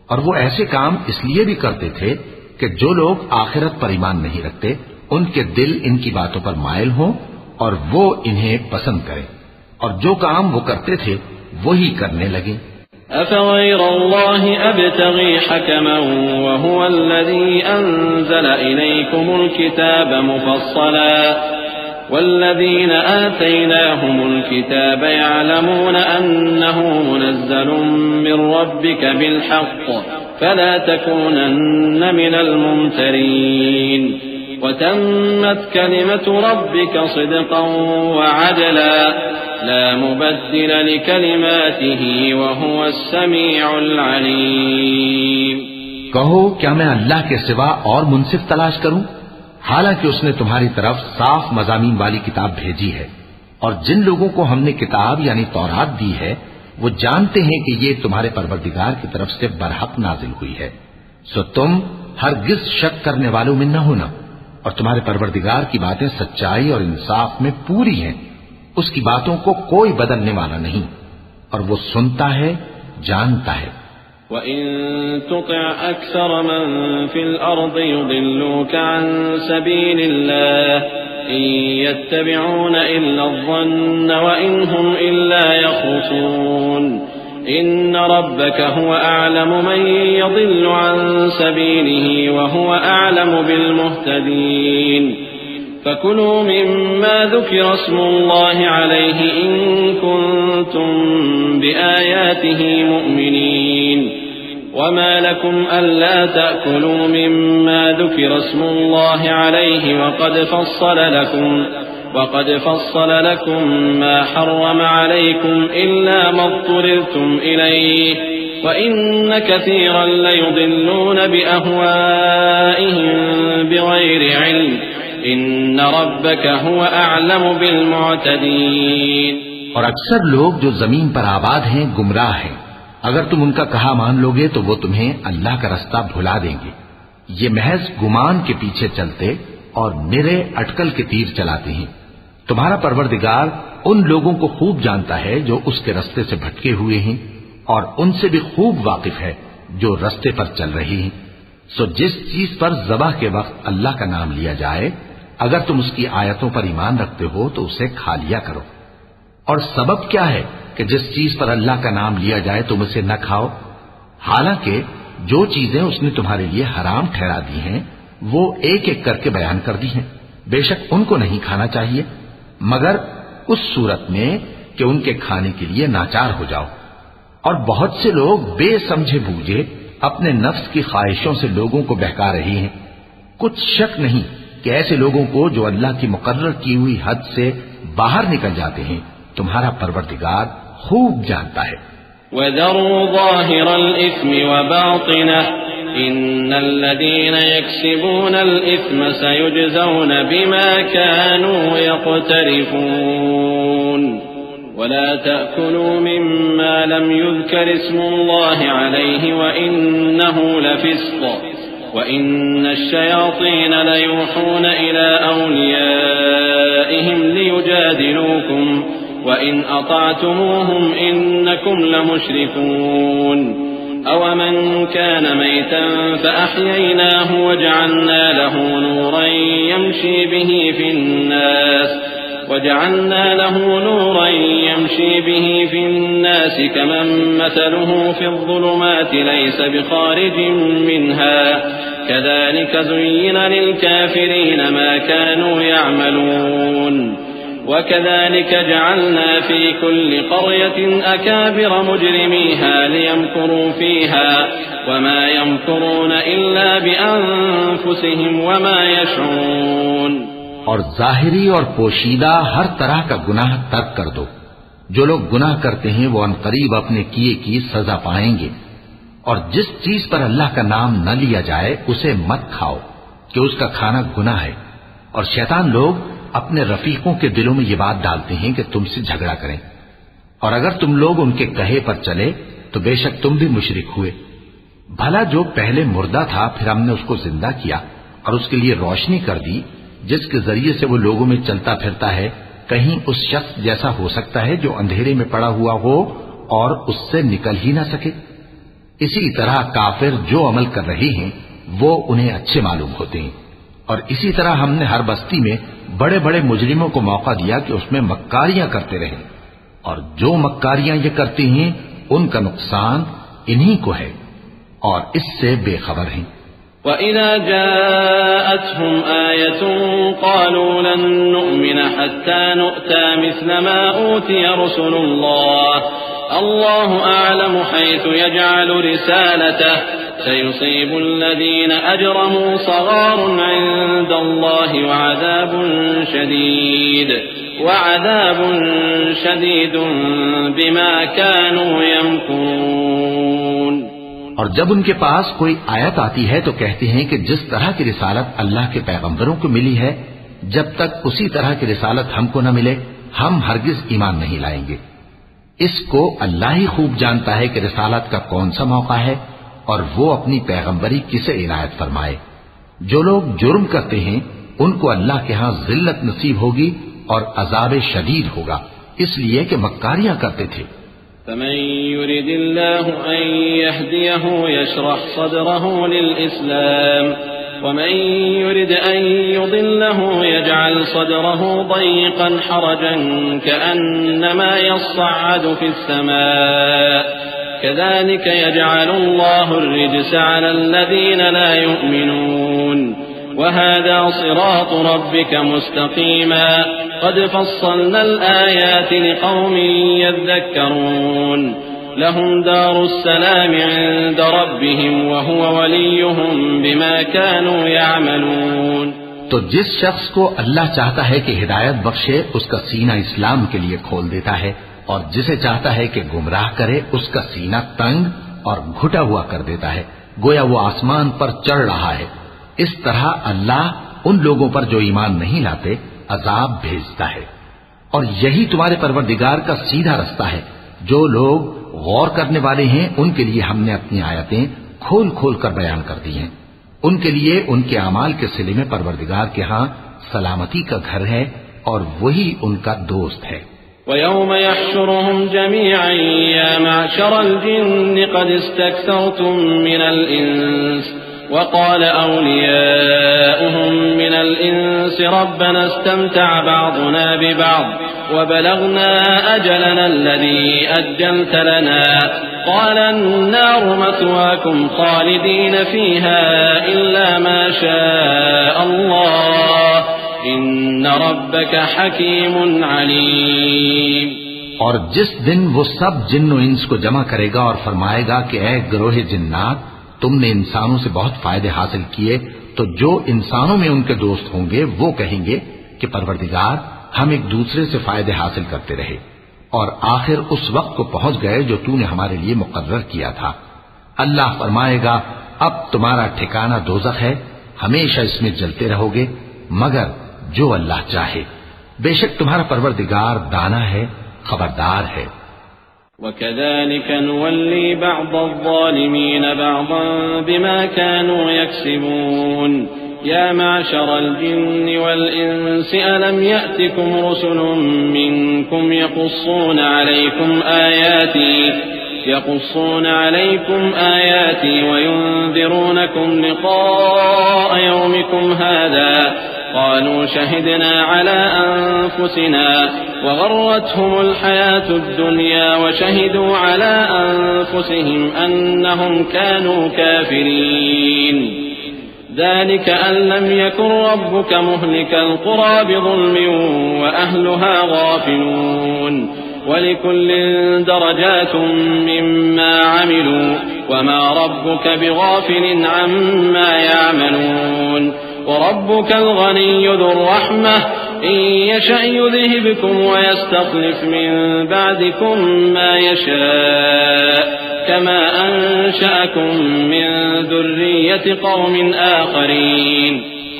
اور وہ ایسے کام اس لیے بھی کرتے تھے کہ جو لوگ آخرت پر ایمان نہیں رکھتے ان کے دل ان کی باتوں پر مائل ہوں اور وہ انہیں پسند کریں اور جو کام وہ کرتے تھے وہی کرنے لگیں. أفغير الله أبتغي حكما وهو الذي أنزل إليكم الكتاب مفصلا والذين آتيناهم الكتاب يعلمون أنه منزل من ربك بالحق فلا تكونن من الممترين وتمت كلمة ربك صدقا وعدلا لا مبدل لكلماته وهو السميع العليم. کہو کیا میں اللہ کے سوا اور منصف تلاش کروں حالانکہ اس نے تمہاری طرف صاف مضامین والی کتاب بھیجی ہے. اور جن لوگوں کو ہم نے کتاب یعنی تورات دی ہے وہ جانتے ہیں کہ یہ تمہارے پروردگار کی طرف سے برحق نازل ہوئی ہے. سو تم ہرگز شک کرنے والوں میں نہ ہونا اور تمہارے پروردگار کی باتیں سچائی اور انصاف میں پوری ہیں، اس کی باتوں کو کوئی بدلنے والا نہیں، اور وہ سنتا ہے، جانتا ہے۔ وَإِن تُطِعْ أَكْثَرَ مَن فِي الْأَرْضِ يُضِلُّوكَ عَن سَبِيلِ اللَّهِ إِن يَتَّبِعُونَ إِلَّا الظَّنَّ وَإِنْ هُمْ إِلَّا يَخْرُصُونَ إِنَّ رَبَّكَ هُوَ أَعْلَمُ مَن يَضِلُّ عَن سَبِيلِهِ وَهُوَ أَعْلَمُ بِالْمُهْتَدِينَ فَكُلُوا مِمَّا ذُكِرَ اسْمُ اللَّهِ عَلَيْهِ إِن كُنتُم بِآيَاتِهِ مُؤْمِنِينَ وَمَا لَكُمْ أَلَّا تَأْكُلُوا مِمَّا ذُكِرَ اسْمُ اللَّهِ عَلَيْهِ وَقَدْ فَصَّلَ لَكُم مَّا حَرَّمَ عَلَيْكُمْ إِلَّا مَا اضْطُرِرْتُمْ إِلَيْهِ وَإِنَّ كَثِيرًا لَّيُضِلُّونَ بِأَهْوَائِهِم بِغَيْرِ عِلْمٍ إِنَّ رَبَّكَ هُوَ أَعْلَمُ بِالْمُعْتَدِينَ۔ اور اکثر لوگ جو زمین پر آباد ہیں گمراہ ہیں، اگر تم ان کا کہا مان لوگے تو وہ تمہیں اللہ کا رستہ بھلا دیں گے۔ یہ محض گمان کے پیچھے چلتے اور نرے اٹکل کے تیر چلاتے ہیں۔ تمہارا پروردگار ان لوگوں کو خوب جانتا ہے جو اس کے رستے سے بھٹکے ہوئے ہیں، اور ان سے بھی خوب واقف ہے جو رستے پر چل رہے ہیں۔ سو جس چیز پر ذبح کے وقت اللہ کا نام لیا جائے، اگر تم اس کی آیتوں پر ایمان رکھتے ہو تو اسے کھا لیا کرو۔ اور سبب کیا ہے کہ جس چیز پر اللہ کا نام لیا جائے تم اسے نہ کھاؤ؟ حالانکہ جو چیزیں اس نے تمہارے لیے حرام ٹھہرا دی ہیں وہ ایک ایک کر کے بیان کر دی ہیں، بے شک ان کو نہیں کھانا چاہیے مگر اس صورت میں کہ ان کے کھانے کے لیے ناچار ہو جاؤ۔ اور بہت سے لوگ بے سمجھے بوجھے اپنے نفس کی خواہشوں سے لوگوں کو بہکا رہی ہیں۔ کچھ شک نہیں کہ ایسے لوگوں کو جو اللہ کی مقرر کی ہوئی حد سے باہر نکل جاتے ہیں تمہارا پروردگار خوب جانتا ہے۔ وَذَرُوا ظَاهِرَ الْإِثْمِ وَبَاطِنَهُ إِنَّ الَّذِينَ يَكْسِبُونَ الْإِثْمَ سَيُجْزَوْنَ بِمَا كَانُوا يَقْتَرِفُونَ وَلَا تَأْكُلُوا مِمَّا لَمْ يُذْكَرِ اسْمُ اللَّهِ عَلَيْهِ وَإِنَّهُ لَفِسْقٌ وَإِنَّ الشَّيَاطِينَ لَيُوحُونَ إِلَى أَوْلِيَائِهِمْ لِيُجَادِلُوكُمْ وَإِنْ أَطَعْتُمُوهُمْ إِنَّكُمْ لَمُشْرِكُونَ أَوَمَنْ كَانَ مَيْتًا فَأَحْيَيْنَاهُ وَجَعَلْنَا لَهُ نُورًا يَمْشِي بِهِ فِي النَّاسِ كَمَنْ مَثَلُهُ فِي الظُّلُمَاتِ لَيْسَ بِخَارِجٍ مِنْهَا كَذَلِكَ زُيِّنَ لِلْكَافِرِينَ مَا كَانُوا يَعْمَلُونَ وَكَذَلِكَ جَعَلْنَا فِي كُلِّ قَرْيَةٍ أَكَابِرَ مُجْرِمِيهَا لِيَمْكُرُوا فِيهَا وَمَا يَمْكُرُونَ إِلَّا بِأَنفُسِهِمْ وَمَا يَشْعُرُونَ۔ اور ظاہری اور پوشیدہ ہر طرح کا گناہ ترک کر دو۔ جو لوگ گناہ کرتے ہیں وہ عنقریب اپنے کیے کی سزا پائیں گے۔ اور جس چیز پر اللہ کا نام نہ لیا جائے اسے مت کھاؤ کہ اس کا کھانا گناہ ہے۔ اور شیطان لوگ اپنے رفیقوں کے دلوں میں یہ بات ڈالتے ہیں کہ تم سے جھگڑا کریں، اور اگر تم لوگ ان کے کہے پر چلے تو بے شک تم بھی مشرک ہوئے۔ بھلا جو پہلے مردہ تھا پھر ہم نے اس کو زندہ کیا اور اس کے لیے روشنی کر دی جس کے ذریعے سے وہ لوگوں میں چلتا پھرتا ہے، کہیں اس شخص جیسا ہو سکتا ہے جو اندھیرے میں پڑا ہوا ہو اور اس سے نکل ہی نہ سکے؟ اسی طرح کافر جو عمل کر رہے ہیں وہ انہیں اچھے معلوم ہوتے ہیں۔ اور اسی طرح ہم نے ہر بستی میں بڑے بڑے مجرموں کو موقع دیا کہ اس میں مکاریاں کرتے رہیں، اور جو مکاریاں یہ کرتے ہیں ان کا نقصان انہی کو ہے اور اس سے بے خبر ہیں۔ وَإِذَا جَاءَتْهُمْ آيَةٌ قَالُوا لَن نُّؤْمِنَ حَتَّى نُؤْتَىٰ مِثْلَ مَا أُوتِيَ رُسُلُ اللَّهِ اللَّهُ أَعْلَمُ حَيْثُ يَجْعَلُ رِسَالَتَهُ سَيُصِيبُ الَّذِينَ أَجْرَمُوا صَغَارٌ عِندَ اللَّهِ وَعَذَابٌ شَدِيدٌ بِمَا كَانُوا يَمْكُرُونَ۔ اور جب ان کے پاس کوئی آیت آتی ہے تو کہتے ہیں کہ جس طرح کی رسالت اللہ کے پیغمبروں کو ملی ہے جب تک اسی طرح کی رسالت ہم کو نہ ملے ہم ہرگز ایمان نہیں لائیں گے۔ اس کو اللہ ہی خوب جانتا ہے کہ رسالت کا کون سا موقع ہے اور وہ اپنی پیغمبری کسے عنایت فرمائے۔ جو لوگ جرم کرتے ہیں ان کو اللہ کے ہاں ذلت نصیب ہوگی اور عذاب شدید ہوگا، اس لیے کہ مکاریاں کرتے تھے۔ فمن يرد الله أن يهديه يشرح صدره للإسلام ومن يرد أن يضله يجعل صدره ضيقا حرجا كأنما يصعد في السماء كذلك يجعل الله الرجس على الذين لا يؤمنون وهذا صراط ربك مستقيما قد فصلنا الآيات لقوم يذكرون لهم دار السلام عند ربهم وهو وليهم بما كانوا يعملون۔ تو جس شخص کو اللہ چاہتا ہے کہ ہدایت بخشے اس کا سینہ اسلام کے لیے کھول دیتا ہے، اور جسے چاہتا ہے کہ گمراہ کرے اس کا سینہ تنگ اور گھٹا ہوا کر دیتا ہے، گویا وہ آسمان پر چڑھ رہا ہے۔ اس طرح اللہ ان لوگوں پر جو ایمان نہیں لاتے عذاب بھیجتا ہے، اور یہی تمہارے پروردگار کا سیدھا رستہ ہے۔ جو لوگ غور کرنے والے ہیں ان کے لیے ہم نے اپنی آیتیں کھول کھول کر بیان کر دی ہیں، ان کے لیے ان کے اعمال کے صلے میں پروردگار کے ہاں سلامتی کا گھر ہے اور وہی ان کا دوست ہے۔ وَيَوْمَ يَحْشُرُهُمْ جَمِيعًا يَا مَعْشَرَ الْجِنِّ قَدِ اسْتَكْثَرْتُم مِّنَ الْإِنسِ وقال أولياؤهم من الإنس ربنا استمتع بعضنا ببعض وبلغنا أجلنا الذي أجلت لنا قال النار مثواكم خالدين فيها إلا ما شاء الله إن ربك حكيم عليم۔ اور جس دن وہ سب جن و انس کو جمع کرے گا اور فرمائے گا کہ اے گروہ جنات، تم نے انسانوں سے بہت فائدے حاصل کیے، تو جو انسانوں میں ان کے دوست ہوں گے وہ کہیں گے کہ پروردگار ہم ایک دوسرے سے فائدے حاصل کرتے رہے، اور آخر اس وقت کو پہنچ گئے جو تو نے ہمارے لیے مقرر کیا تھا۔ اللہ فرمائے گا اب تمہارا ٹھکانہ دوزخ ہے، ہمیشہ اس میں جلتے رہو گے مگر جو اللہ چاہے، بے شک تمہارا پروردگار دانا ہے، خبردار ہے۔ وَكَذَلِكَ نُوَلِّي بَعْضَ الظَّالِمِينَ بَعْضًا بِمَا كَانُوا يَكْسِبُونَ يَا مَعْشَرَ الْجِنِّ وَالْإِنسِ أَلَمْ يَأْتِكُمْ رُسُلٌ مِّنكُمْ يقصون عليكم آياتي وينذرونكم لقاء يومكم هذا قالوا شهدنا على أنفسنا وغرتهم الحياة الدنيا وشهدوا على أنفسهم أنهم كانوا كافرين ذلك أن لم يكن ربك مهلك القرى بظلم وأهلها غافلون وَلِكُلٍّ دَرَجَاتٌ مِّمَّا عَمِلُوا وَمَا رَبُّكَ بِغَافِلٍ عَمَّا يَعْمَلُونَ وَرَبُّكَ الْغَنِيُّ ذُو الرَّحْمَةِ إِن يَشَأْ يُذْهِبْكُمْ وَيَسْتَخْلِفْ مِن بَعْدِكُم مَّا يَشَاءُ كَمَا أَنشَأَكُم مِّن ذُرِّيَّةِ قَوْمٍ آخَرِينَ۔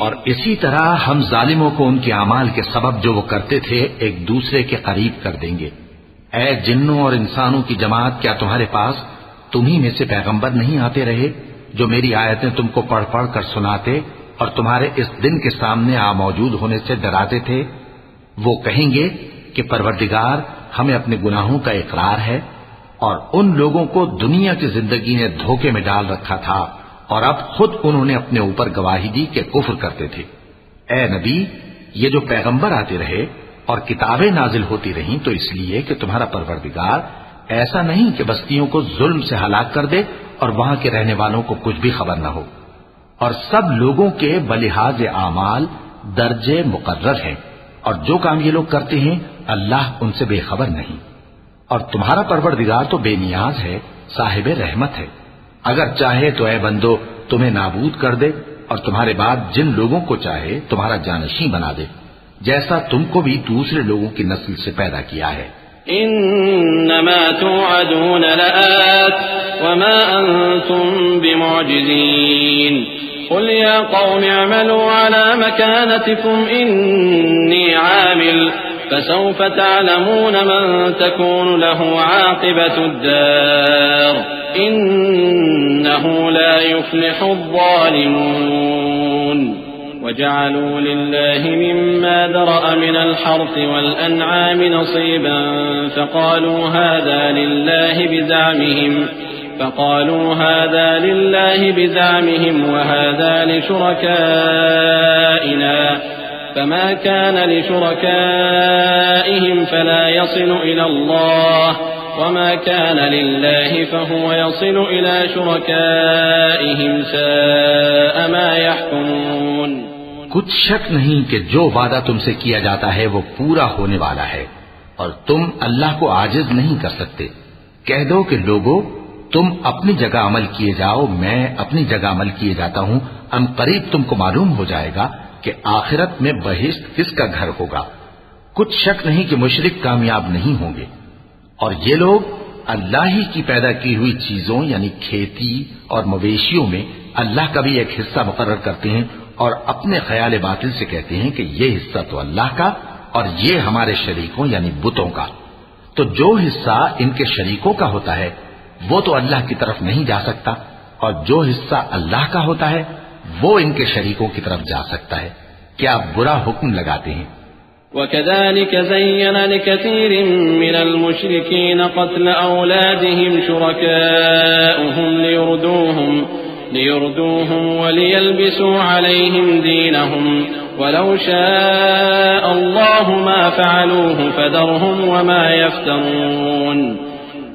اور اسی طرح ہم ظالموں کو ان کے اعمال کے سبب جو وہ کرتے تھے ایک دوسرے کے قریب کر دیں گے۔ اے جنوں اور انسانوں کی جماعت، کیا تمہارے پاس تمہیں میں سے پیغمبر نہیں آتے رہے جو میری آیتیں تم کو پڑھ پڑھ کر سناتے اور تمہارے اس دن کے سامنے موجود ہونے سے ڈراتے تھے؟ وہ کہیں گے کہ پروردگار ہمیں اپنے گناہوں کا اقرار ہے، اور ان لوگوں کو دنیا کی زندگی نے دھوکے میں ڈال رکھا تھا اور اب خود انہوں نے اپنے اوپر گواہی دی کہ کفر کرتے تھے۔ اے نبی، یہ جو پیغمبر آتے رہے اور کتابیں نازل ہوتی رہیں تو اس لیے کہ تمہارا پروردگار ایسا نہیں کہ بستیوں کو ظلم سے ہلاک کر دے اور وہاں کے رہنے والوں کو کچھ بھی خبر نہ ہو، اور سب لوگوں کے بلحاظ اعمال درجے مقرر ہیں، اور جو کام یہ لوگ کرتے ہیں اللہ ان سے بے خبر نہیں۔ اور تمہارا پروردگار تو بے نیاز ہے، صاحب رحمت ہے، اگر چاہے تو اے بندو تمہیں نابود کر دے اور تمہارے بعد جن لوگوں کو چاہے تمہارا جانشین بنا دے، جیسا تم کو بھی دوسرے لوگوں کی نسل سے پیدا کیا ہے۔ انما توعدون لآت وما انتم بمعجزين قل يا قوم اعملوا على مكانتكم اني عامل فسوف تعلمون من تكون له عاقبة الدار إنه لا يفلح الظالمون وجعلوا لله مما ذرأ من الحرث والأنعام نصيبا فقالوا هذا لله بزعمهم وهذا لشركائنا فما كان لشركائهم فلا يصل إلى الله وما كان لله فهو يصل إلى شركائهم ساء ما يحكمون. کچھ شک نہیں کہ جو وعدہ تم سے کیا جاتا ہے وہ پورا ہونے والا ہے اور تم اللہ کو عاجز نہیں کر سکتے. کہہ دو کہ لوگو تم اپنی جگہ عمل کیے جاؤ، میں اپنی جگہ عمل کیے جاتا ہوں. ان قریب تم کو معلوم ہو جائے گا کہ آخرت میں بہشت کس کا گھر ہوگا. کچھ شک نہیں کہ مشرک کامیاب نہیں ہوں گے. اور یہ لوگ اللہ ہی کی پیدا کی ہوئی چیزوں یعنی کھیتی اور مویشیوں میں اللہ کا بھی ایک حصہ مقرر کرتے ہیں اور اپنے خیال باطل سے کہتے ہیں کہ یہ حصہ تو اللہ کا اور یہ ہمارے شریکوں یعنی بتوں کا. تو جو حصہ ان کے شریکوں کا ہوتا ہے وہ تو اللہ کی طرف نہیں جا سکتا اور جو حصہ اللہ کا ہوتا ہے وہ ان کے شریکوں کی طرف جا سکتا ہے. کیا برا حکم لگاتے ہیں. وكذلك زين لكثير من المشركين قتل أولادهم شركاؤهم ليردوهم وليلبسوا عليهم دينهم ولو شاء الله ما فعلوه فذرهم وما يفترون.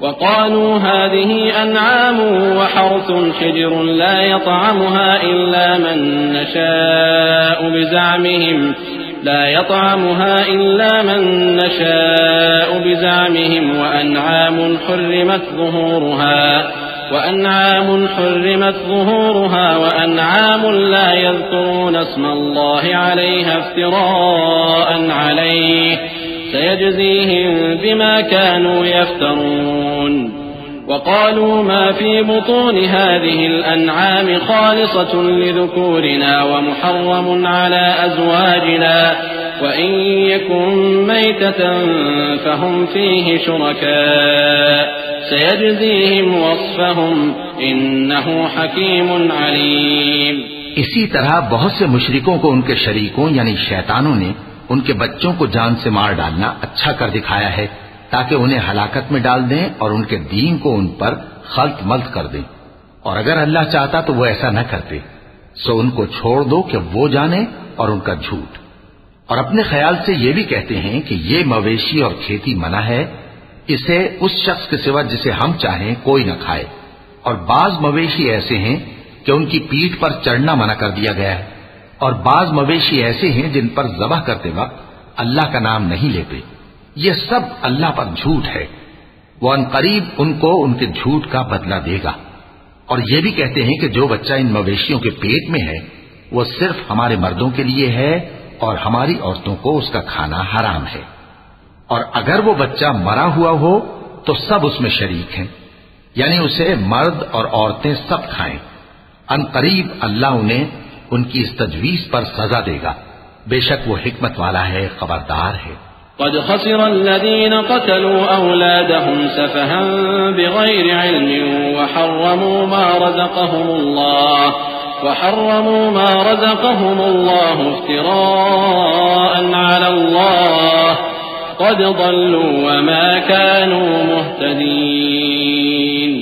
وقالوا هذه أنعام وحرث حجر لا يطعمها إلا من نشاء بزعمهم وأنعام حرمت ظهورها وأنعام لا يذكرون اسم الله عليها افتراء عليه سيجزيهم بما كانوا يفترون. وقالوا ما في بطون هذه الأنعام خالصة لذكورنا ومحرم على أزواجنا وإن يكن ميتة فهم فيه شركاء سيجزيهم وصفهم إنه حكيم عليم. اسی طرح بہت سے مشرکوں کو ان کے شریکوں یعنی شیطانوں نے ان کے بچوں کو جان سے مار ڈالنا اچھا کر دکھایا ہے تاکہ انہیں ہلاکت میں ڈال دیں اور ان کے دین کو ان پر خلط ملط کر دیں. اور اگر اللہ چاہتا تو وہ ایسا نہ کرتے. سو ان کو چھوڑ دو کہ وہ جانے اور ان کا جھوٹ. اور اپنے خیال سے یہ بھی کہتے ہیں کہ یہ مویشی اور کھیتی منع ہے، اسے اس شخص کے سوا جسے ہم چاہیں کوئی نہ کھائے. اور بعض مویشی ایسے ہیں کہ ان کی پیٹھ پر چڑھنا منع کر دیا گیا ہے اور بعض مویشی ایسے ہیں جن پر ذبح کرتے وقت اللہ کا نام نہیں لیتے. یہ سب اللہ پر جھوٹ ہے. وہ ان قریب ان کو ان کے جھوٹ کا بدلہ دے گا. اور یہ بھی کہتے ہیں کہ جو بچہ ان مویشیوں کے پیٹ میں ہے وہ صرف ہمارے مردوں کے لیے ہے اور ہماری عورتوں کو اس کا کھانا حرام ہے. اور اگر وہ بچہ مرا ہوا ہو تو سب اس میں شریک ہیں، یعنی اسے مرد اور عورتیں سب کھائیں. ان قریب اللہ انہیں ان کی اس تجویز پر سزا دے گا. بے شک وہ حکمت والا ہے، خبردار ہے. قد خسر الذين قتلوا أولادهم سفها بغير علم وحرموا ما رزقهم الله افتراء على الله قد ضلوا وما كانوا مهتدين.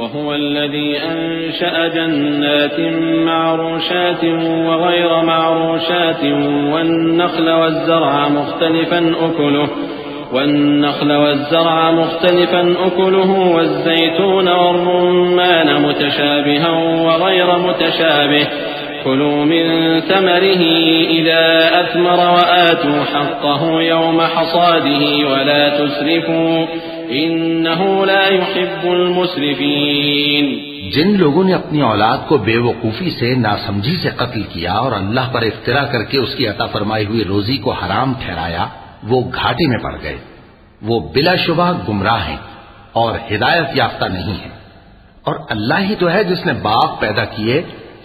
وهو الذي أنشأ جنات معروشات وغير معروشات والنخل والزرع مختلفا أكله والزيتون والرمان متشابها وغير متشابه كلوا من ثمره إذا أثمر وآتوا حقه يوم حصاده ولا تسرفوا إنه لا يحب المسرفين. جن لوگوں نے اپنی اولاد کو بے وقوفی سے ناسمجھی سے قتل کیا اور اللہ پر افترا کر کے اس کی عطا فرمائی ہوئی روزی کو حرام ٹھہرایا وہ گھاٹے میں پڑ گئے. وہ بلا شبہ گمراہ ہیں اور ہدایت یافتہ نہیں ہیں. اور اللہ ہی تو ہے جس نے باغ پیدا کیے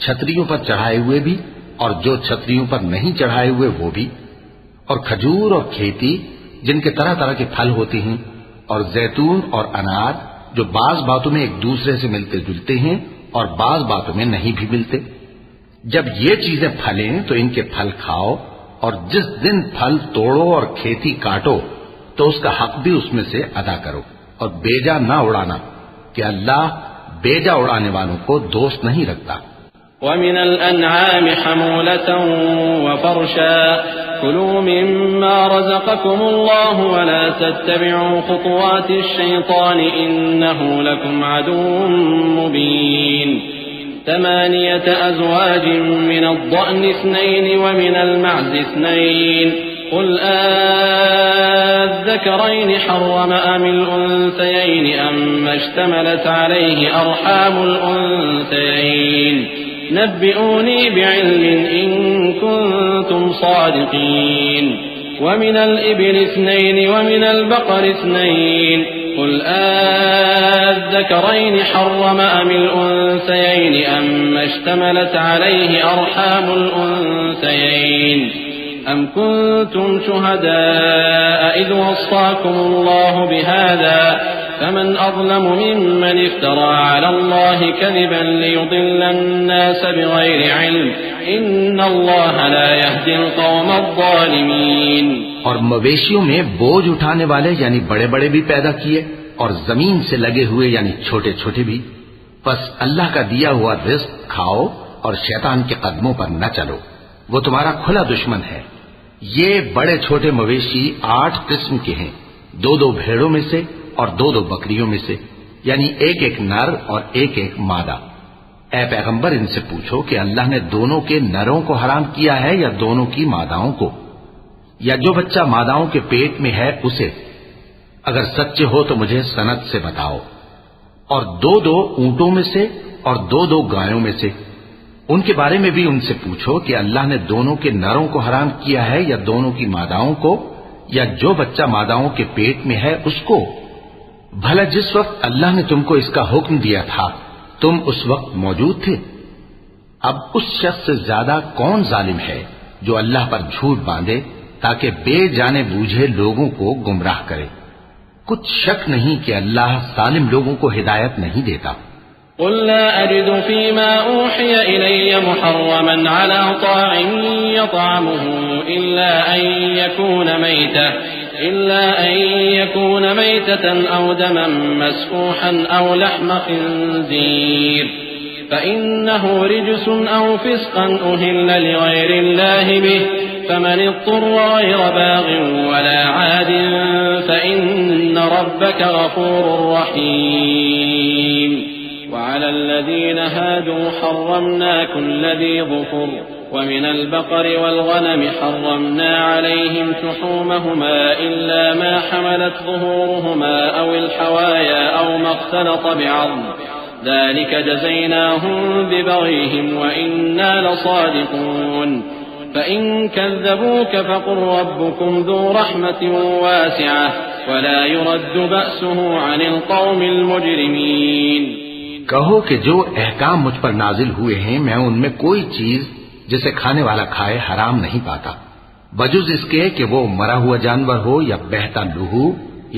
چھتریوں پر چڑھائے ہوئے بھی اور جو چھتریوں پر نہیں چڑھائے ہوئے وہ بھی، اور کھجور اور کھیتی جن کے طرح طرح کے پھل ہوتے ہیں، اور زیتون اور انار جو بعض باتوں میں ایک دوسرے سے ملتے جلتے ہیں اور بعض باتوں میں نہیں بھی ملتے. جب یہ چیزیں پھلیں تو ان کے پھل کھاؤ، اور جس دن پھل توڑو اور کھیتی کاٹو تو اس کا حق بھی اس میں سے ادا کرو، اور بیجا نہ اڑانا کہ اللہ بیجا اڑانے والوں کو دوست نہیں رکھتا۔ وَمِنَ الْأَنْعَامِ حَمُولَةً وَفَرْشًا كُلُوا مِمَّا رَزَقَكُمُ اللَّهُ وَلَا تَتَّبِعُوا خُطُوَاتِ الشَّيْطَانِ إِنَّهُ لَكُمْ عَدُوٌّ مُّبِينٌ 8 أزواج من الضأن 2 ومن المعز 2 قل الذكرين حرم أم الأنثيين أم اشتملت عليه أرحام الأنثيين نبئوني بعلم إن كنتم صادقين ومن الإبل 2 ومن البقر 2 قل الذكرين حرم أم الأنثيين أم اشتملت عليه أرحام الأنثيين أم كنتم شهداء إذ وصاكم الله بهذا فمن أظلم ممن افترى على الله كذبا ليضل الناس بغير علم إن الله لا يهدي القوم الظالمين۔ اور مویشیوں میں بوجھ اٹھانے والے یعنی بڑے بڑے بھی پیدا کیے، اور زمین سے لگے ہوئے یعنی چھوٹے چھوٹے بھی۔ پس اللہ کا دیا ہوا رزق کھاؤ اور شیطان کے قدموں پر نہ چلو، وہ تمہارا کھلا دشمن ہے۔ یہ بڑے چھوٹے مویشی 8 قسم کے ہیں، 2 بھیڑوں میں سے اور 2 بکریوں میں سے، یعنی ایک نر اور ایک مادہ۔ اے پیغمبر ان سے پوچھو کہ اللہ نے دونوں کے نروں کو حرام کیا ہے یا دونوں کی ماداؤں کو، یا جو بچہ ماداؤں کے پیٹ میں ہے اسے؟ اگر سچے ہو تو مجھے سند سے بتاؤ۔ اور 2 اونٹوں میں سے اور 2 گایوں میں سے، ان کے بارے میں بھی ان سے پوچھو کہ اللہ نے دونوں کے نروں کو حرام کیا ہے یا دونوں کی ماداؤں کو، یا جو بچہ ماداؤں کے پیٹ میں ہے اس کو؟ بھلا جس وقت اللہ نے تم کو اس کا حکم دیا تھا تم اس وقت موجود تھے؟ اب اس شخص سے زیادہ کون ظالم ہے جو اللہ پر جھوٹ باندھے تاکہ بے جانے بوجھے لوگوں کو گمراہ کرے؟ کچھ شک نہیں کہ اللہ ظالم لوگوں کو ہدایت نہیں دیتا۔ قل لا أجد فيما أوحي إلي محرما على طاعم يطعمه إلا أن يكون ميتة أو دما مسفوحا أو لحم خنزير فإنه رجس أو فسقا أهل لغير الله به فمن اضطر غير باغ ولا عاد فإن ربك غفور رحيم۔ وعلى الذين هادوا حرمنا كل ذي ظفر ومن البقر والغنم حرمنا عليهم شحومهما إلا ما حملت ظهورهما أو الحوايا أو ما اختلط بعظم ذلك جزيناهم ببغيهم وإنا لصادقون فإن كذبوك فقل ربكم ذو رحمة واسعة ولا يرد بأسه عن القوم المجرمين۔ کہو کہ جو احکام مجھ پر نازل ہوئے ہیں میں ان میں کوئی چیز جسے کھانے والا کھائے حرام نہیں پاتا، بجز اس کے کہ وہ مرا ہوا جانور ہو یا بہتا لہو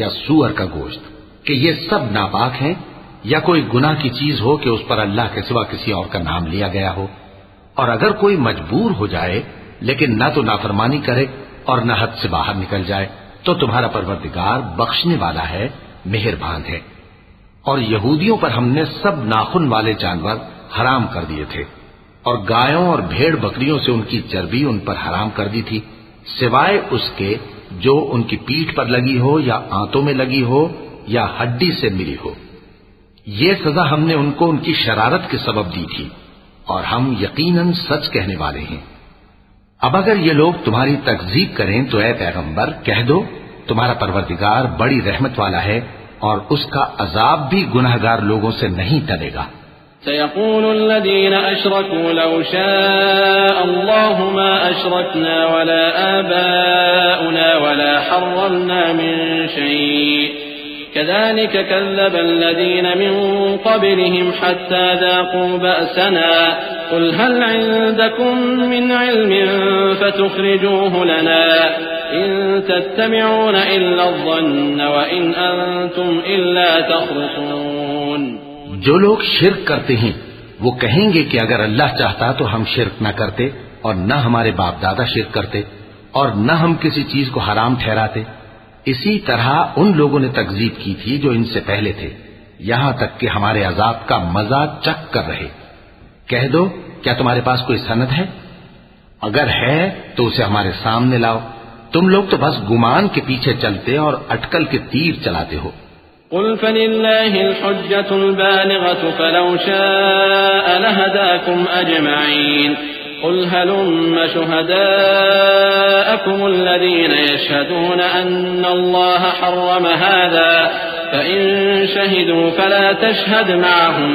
یا سور کا گوشت، کہ یہ سب ناپاک ہیں، یا کوئی گناہ کی چیز ہو کہ اس پر اللہ کے سوا کسی اور کا نام لیا گیا ہو۔ اور اگر کوئی مجبور ہو جائے لیکن نہ تو نافرمانی کرے اور نہ حد سے باہر نکل جائے تو تمہارا پروردگار بخشنے والا ہے، مہربان ہے۔ اور یہودیوں پر ہم نے سب ناخن والے جانور حرام کر دیے تھے، اور گایوں اور بھیڑ بکریوں سے ان کی چربی ان پر حرام کر دی تھی، سوائے اس کے جو ان کی پیٹھ پر لگی ہو یا آنتوں میں لگی ہو یا ہڈی سے ملی ہو۔ یہ سزا ہم نے ان کو ان کی شرارت کے سبب دی تھی، اور ہم یقیناً سچ کہنے والے ہیں۔ اب اگر یہ لوگ تمہاری تکذیب کریں تو اے پیغمبر کہہ دو تمہارا پروردگار بڑی رحمت والا ہے اور اس کا عذاب بھی گناہگار لوگوں سے نہیں ٹلے گا۔ سيقول الذين أشركوا لو شاء الله ما أشركنا ولا آباؤنا ولا حرمنا من شيء كذلك كذب الذين من قبلهم حتى ذاقوا بأسنا قل هل عندكم من علم فتخرجوه لنا إن تتبعون إلا الظن وإن أنتم إلا تخرصون۔ جو لوگ شرک کرتے ہیں وہ کہیں گے کہ اگر اللہ چاہتا تو ہم شرک نہ کرتے اور نہ ہمارے باپ دادا شرک کرتے اور نہ ہم کسی چیز کو حرام ٹھہراتے. اسی طرح ان لوگوں نے تکذیب کی تھی جو ان سے پہلے تھے، یہاں تک کہ ہمارے عذاب کا مزہ چکھ کر رہے. کہہ دو کیا تمہارے پاس کوئی سند ہے؟ اگر ہے تو اسے ہمارے سامنے لاؤ. تم لوگ تو بس گمان کے پیچھے چلتے اور اٹکل کے تیر چلاتے ہو. قل فلله الحجة البالغة فلو شاء لهداكم أجمعين. قل هلم شهداءكم الذين يشهدون أن الله حرم هذا فإن شهدوا فلا تشهد معهم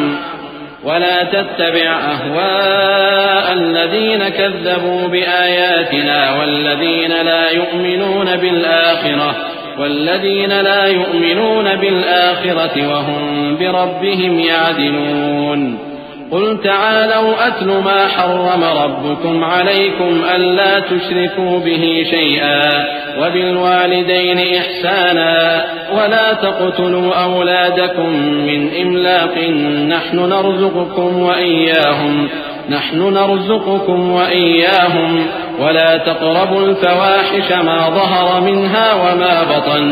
ولا تتبع أهواء الذين كذبوا بآياتنا والذين لا يؤمنون بالآخرة وهم بربهم يعدلون. قل تعالوا أتل ما حرم ربكم عليكم ألا تشركوا به شيئا وبالوالدين إحسانا ولا تقتلوا أولادكم من إملاق نحن نرزقكم وإياهم ولا تقربوا الفواحش ما ظهر منها وما بطن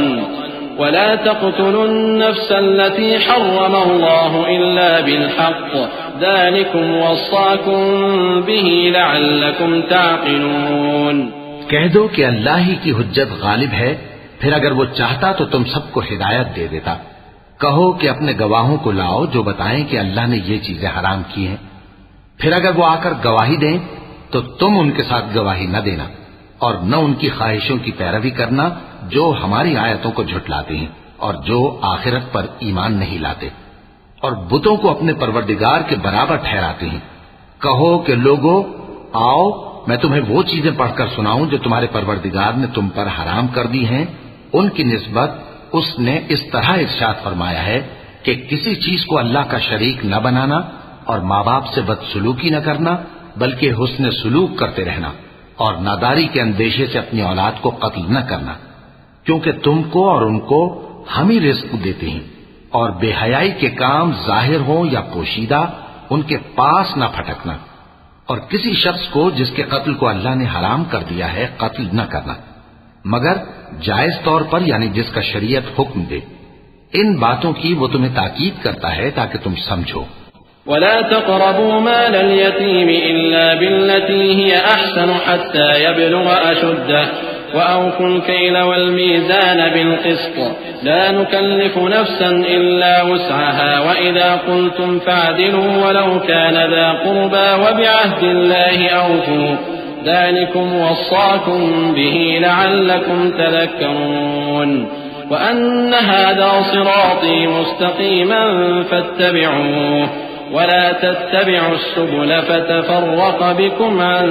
ولا تقتلوا النفس التي حرم الله إلا بالحق ذلكم وصاكم به لعلكم تعقلون. کہہ دو کہ اللہ ہی کی حجت غالب ہے، پھر اگر وہ چاہتا تو تم سب کو ہدایت دے دیتا. کہو کہ اپنے گواہوں کو لاؤ جو بتائیں کہ اللہ نے یہ چیزیں حرام کی ہیں. پھر اگر وہ آ کر گواہی دیں تو تم ان کے ساتھ گواہی نہ دینا اور نہ ان کی خواہشوں کی پیروی کرنا جو ہماری آیتوں کو جھٹلاتے ہیں اور جو آخرت پر ایمان نہیں لاتے اور بتوں کو اپنے پروردگار کے برابر ٹھہراتے ہیں. کہو کہ لوگو آؤ میں تمہیں وہ چیزیں پڑھ کر سناؤں جو تمہارے پروردگار نے تم پر حرام کر دی ہیں. ان کی نسبت اس نے اس طرح ارشاد فرمایا ہے کہ کسی چیز کو اللہ کا شریک نہ بنانا اور ماں باپ سے بدسلوکی نہ کرنا بلکہ حسن سلوک کرتے رہنا اور ناداری کے اندیشے سے اپنی اولاد کو قتل نہ کرنا، کیونکہ تم کو اور ان کو ہم ہی رزق دیتے ہیں. اور بے حیائی کے کام ظاہر ہوں یا پوشیدہ ان کے پاس نہ پھٹکنا اور کسی شخص کو جس کے قتل کو اللہ نے حرام کر دیا ہے قتل نہ کرنا مگر جائز طور پر، یعنی جس کا شریعت حکم دے. ان باتوں کی وہ تمہیں تاکید کرتا ہے تاکہ تم سمجھو. ولا تقربوا مال اليتيم إلا بالتي هي أحسن حتى يبلغ أشده وأوفوا الكيل والميزان بالقسط لا نكلف نفسا إلا وسعها وإذا قلتم فاعدلوا ولو كان ذا قربى وبعهد الله أوفوا ذلكم وصاكم به لعلكم تذكرون. وأن هذا صراطي مستقيما فاتبعوه ولا تتبعوا السبل فتفرق بكم عن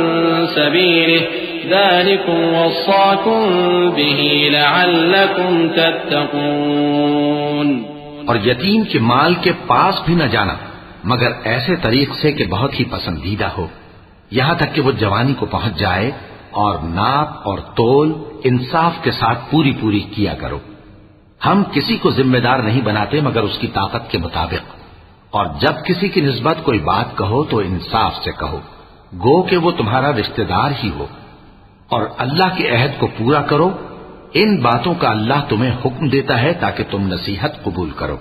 سبيله ذلكم وصاكم به لعلكم تتقون. اور یتیم کے مال کے پاس بھی نہ جانا مگر ایسے طریق سے کہ بہت ہی پسندیدہ ہو، یہاں تک کہ وہ جوانی کو پہنچ جائے، اور ناپ اور تول انصاف کے ساتھ پوری پوری کیا کرو. ہم کسی کو ذمہ دار نہیں بناتے مگر اس کی طاقت کے مطابق، اور جب کسی کی نسبت کوئی بات کہو تو انصاف سے کہو، گو کہ وہ تمہارا رشتہ دار ہی ہو. اور اللہ کے عہد کو پورا کرو. ان باتوں کا اللہ تمہیں حکم دیتا ہے تاکہ تم نصیحت قبول کرو.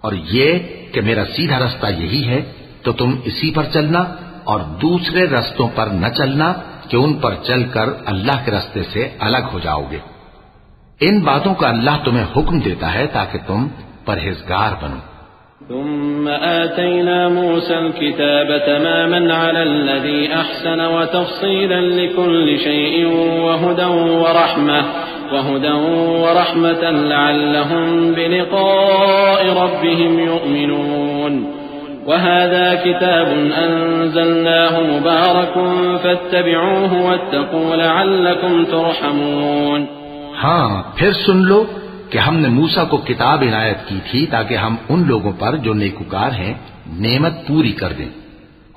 اور یہ کہ میرا سیدھا رستہ یہی ہے تو تم اسی پر چلنا اور دوسرے رستوں پر نہ چلنا کہ ان پر چل کر اللہ کے رستے سے الگ ہو جاؤ گے. ان باتوں کا اللہ تمہیں حکم دیتا ہے تاکہ تم پرہیزگار بنو. ثم آتينا موسى الكتاب تماما على الذي أحسن وتفصيلا لكل شيء وهدى ورحمة لعلهم بلقاء ربهم يؤمنون. وهذا كتاب أنزلناه مبارك فاتبعوه واتقوا لعلكم ترحمون. ہاں پھر سن لو کہ ہم نے موسیٰ کو کتاب عنایت کی تھی تاکہ ہم ان لوگوں پر جو نیکوکار ہیں نعمت پوری کر دیں،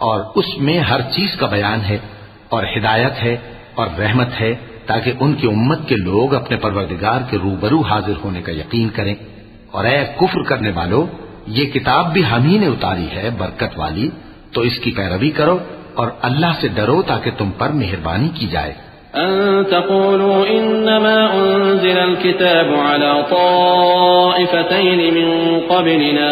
اور اس میں ہر چیز کا بیان ہے اور ہدایت ہے اور رحمت ہے تاکہ ان کی امت کے لوگ اپنے پروردگار کے روبرو حاضر ہونے کا یقین کریں. اور اے کفر کرنے والو، یہ کتاب بھی ہم ہی نے اتاری ہے برکت والی تو اس کی پیروی کرو اور اللہ سے ڈرو تاکہ تم پر مہربانی کی جائے۔ أن تقولوا إنما أنزل الكتاب على طائفتين من قبلنا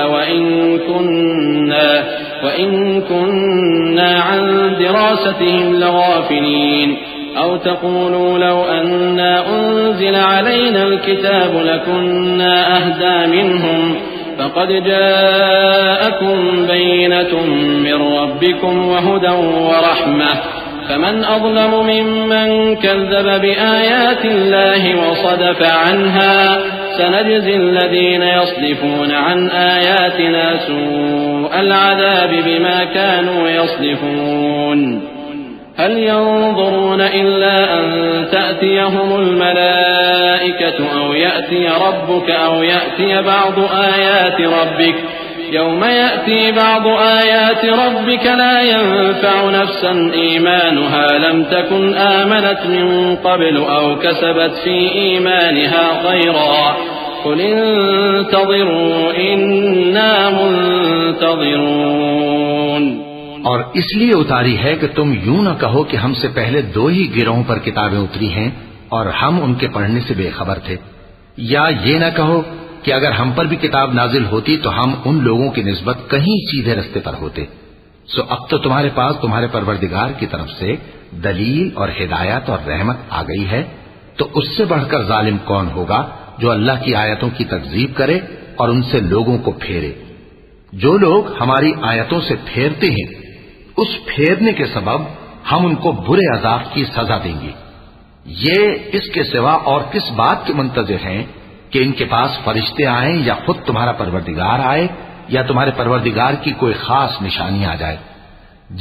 وإن كنا عن دراستهم لغافلين أو تقولوا لو أنا أنزل علينا الكتاب لكنا أهدى منهم فقد جاءكم بينة من ربكم وهدى ورحمة فمن أظلم ممن كذب بآيات الله وصدف عنها سنجزي الذين يصدفون عن آياتنا سوء العذاب بما كانوا يصدفون هل ينظرون إلا أن تأتيهم الملائكة أو يأتي ربك أو يأتي بعض آيات ربك يوم يأتي بعض آيات ربك لا ينفع نفسا إيمانها لم تكن آمنت من قبل أو كسبت في إيمانها خيرا قل انتظروا إنا منتظرون۔ اور اس لیے اتاری ہے کہ تم یوں نہ کہو کہ ہم سے پہلے 2 ہی گروہوں پر کتابیں اتری ہیں اور ہم ان کے پڑھنے سے بے خبر تھے، یا یہ نہ کہو کہ اگر ہم پر بھی کتاب نازل ہوتی تو ہم ان لوگوں کی نسبت کہیں سیدھے رستے پر ہوتے۔ سو اب تو تمہارے پاس تمہارے پروردگار کی طرف سے دلیل اور ہدایت اور رحمت آ گئی ہے، تو اس سے بڑھ کر ظالم کون ہوگا جو اللہ کی آیتوں کی تکذیب کرے اور ان سے لوگوں کو پھیرے۔ جو لوگ ہماری آیتوں سے پھیرتے ہیں اس پھیرنے کے سبب ہم ان کو برے عذاب کی سزا دیں گے۔ یہ اس کے سوا اور کس بات کے منتظر ہیں کہ ان کے پاس فرشتے آئیں یا خود تمہارا پروردگار آئے یا تمہارے پروردگار کی کوئی خاص نشانی آ جائے۔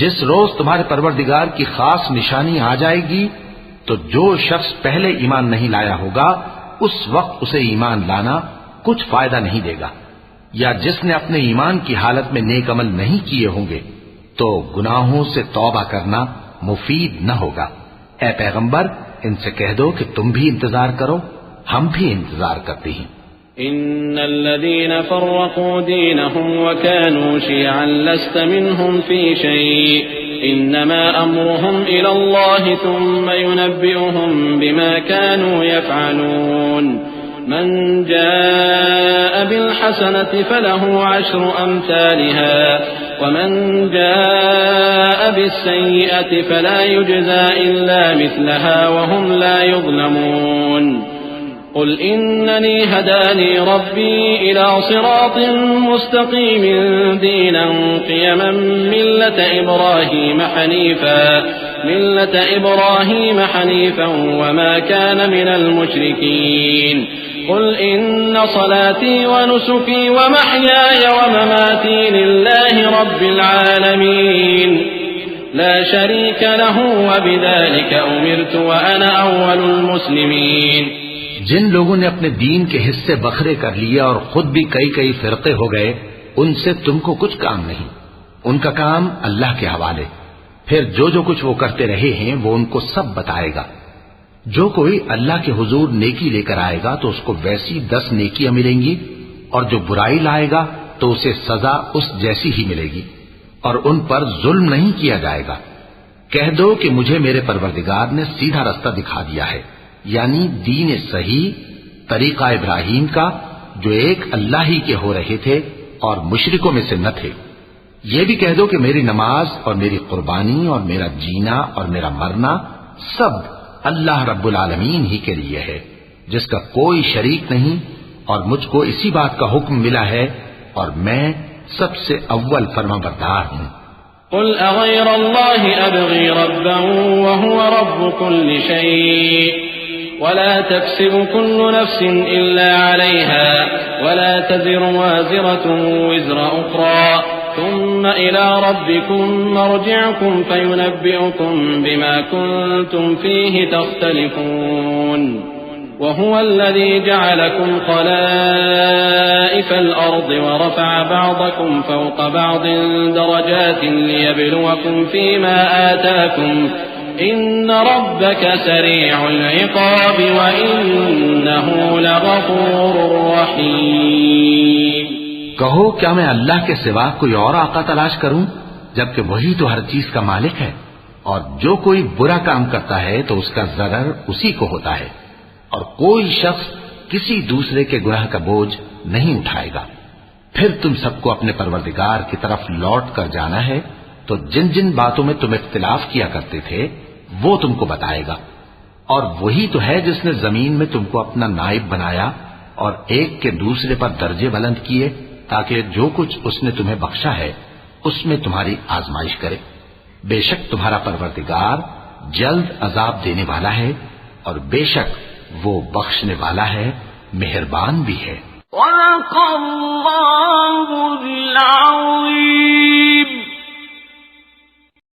جس روز تمہارے پروردگار کی خاص نشانی آ جائے گی تو جو شخص پہلے ایمان نہیں لایا ہوگا اس وقت اسے ایمان لانا کچھ فائدہ نہیں دے گا، یا جس نے اپنے ایمان کی حالت میں نیک عمل نہیں کیے ہوں گے تو گناہوں سے توبہ کرنا مفید نہ ہوگا۔ اے پیغمبر ان سے کہہ دو کہ تم بھی انتظار کرو، ہم بھی انتظار کرتے ہیں۔ إن الذين فرقوا دينهم وكانوا شيعا لست منهم في شيء إنما أمرهم إلى الله ثم ينبئهم بما كانوا يفعلون من جاء بالحسنة فله 10 أمثالها ومن جاء بالسيئة فلا يجزى إلا مثلها وهم لا يظلمون قل إنني هداني ربي إلى صراط مستقيم دينا قيما ملة إبراهيم حنيفا وما كان من المشركين قل إن صلاتي ونسكي ومحياي ومماتي لله رب العالمين لا شريك له وبذلك أمرت وأنا أول المسلمين۔ جن لوگوں نے اپنے دین کے حصے بکھرے کر لیے اور خود بھی کئی فرقے ہو گئے ان سے تم کو کچھ کام نہیں، ان کا کام اللہ کے حوالے۔ پھر جو کچھ وہ کرتے رہے ہیں وہ ان کو سب بتائے گا۔ جو کوئی اللہ کے حضور نیکی لے کر آئے گا تو اس کو ویسی 10 نیکیاں ملیں گی، اور جو برائی لائے گا تو اسے سزا اس جیسی ہی ملے گی، اور ان پر ظلم نہیں کیا جائے گا۔ کہہ دو کہ مجھے میرے پروردگار نے سیدھا رستہ دکھا دیا ہے، یعنی دین صحیح، طریقہ ابراہیم کا جو ایک اللہ ہی کے ہو رہے تھے اور مشرکوں میں سے نہ تھے۔ یہ بھی کہہ دو کہ میری نماز اور میری قربانی اور میرا جینا اور میرا مرنا سب اللہ رب العالمین ہی کے لیے ہے، جس کا کوئی شریک نہیں، اور مجھ کو اسی بات کا حکم ملا ہے اور میں سب سے اول فرما بردار ہوں۔ قل اغیر اللہ ابغی ربا وهو رب كل شيء ولا تكسب كل نفس إلا عليها ولا تزر وازرة وزر أخرى ثم إلى ربكم مرجعكم فينبئكم بما كنتم فيه تختلفون وهو الذي جعلكم خلائف الأرض ورفع بعضكم فوق بعض درجات ليبلوكم فيما آتاكم إن ربك سريع العقاب وإنه لغفور رحيم۔ کہو کیا میں اللہ کے سوا کوئی اور آقا تلاش کروں جبکہ وہی تو ہر چیز کا مالک ہے، اور جو کوئی برا کام کرتا ہے تو اس کا ضرر اسی کو ہوتا ہے، اور کوئی شخص کسی دوسرے کے گناہ کا بوجھ نہیں اٹھائے گا۔ پھر تم سب کو اپنے پروردگار کی طرف لوٹ کر جانا ہے، تو جن جن باتوں میں تم اختلاف کیا کرتے تھے وہ تم کو بتائے گا، اور وہی تو ہے جس نے زمین میں تم کو اپنا نائب بنایا اور ایک کے دوسرے پر درجے بلند کیے، تاکہ جو کچھ اس نے تمہیں بخشا ہے اس میں تمہاری آزمائش کرے۔ بے شک تمہارا پروردگار جلد عذاب دینے والا ہے، اور بے شک وہ بخشنے والا ہے، مہربان بھی ہے۔ وَلَقَ اللَّهُ الْعَظِيمُ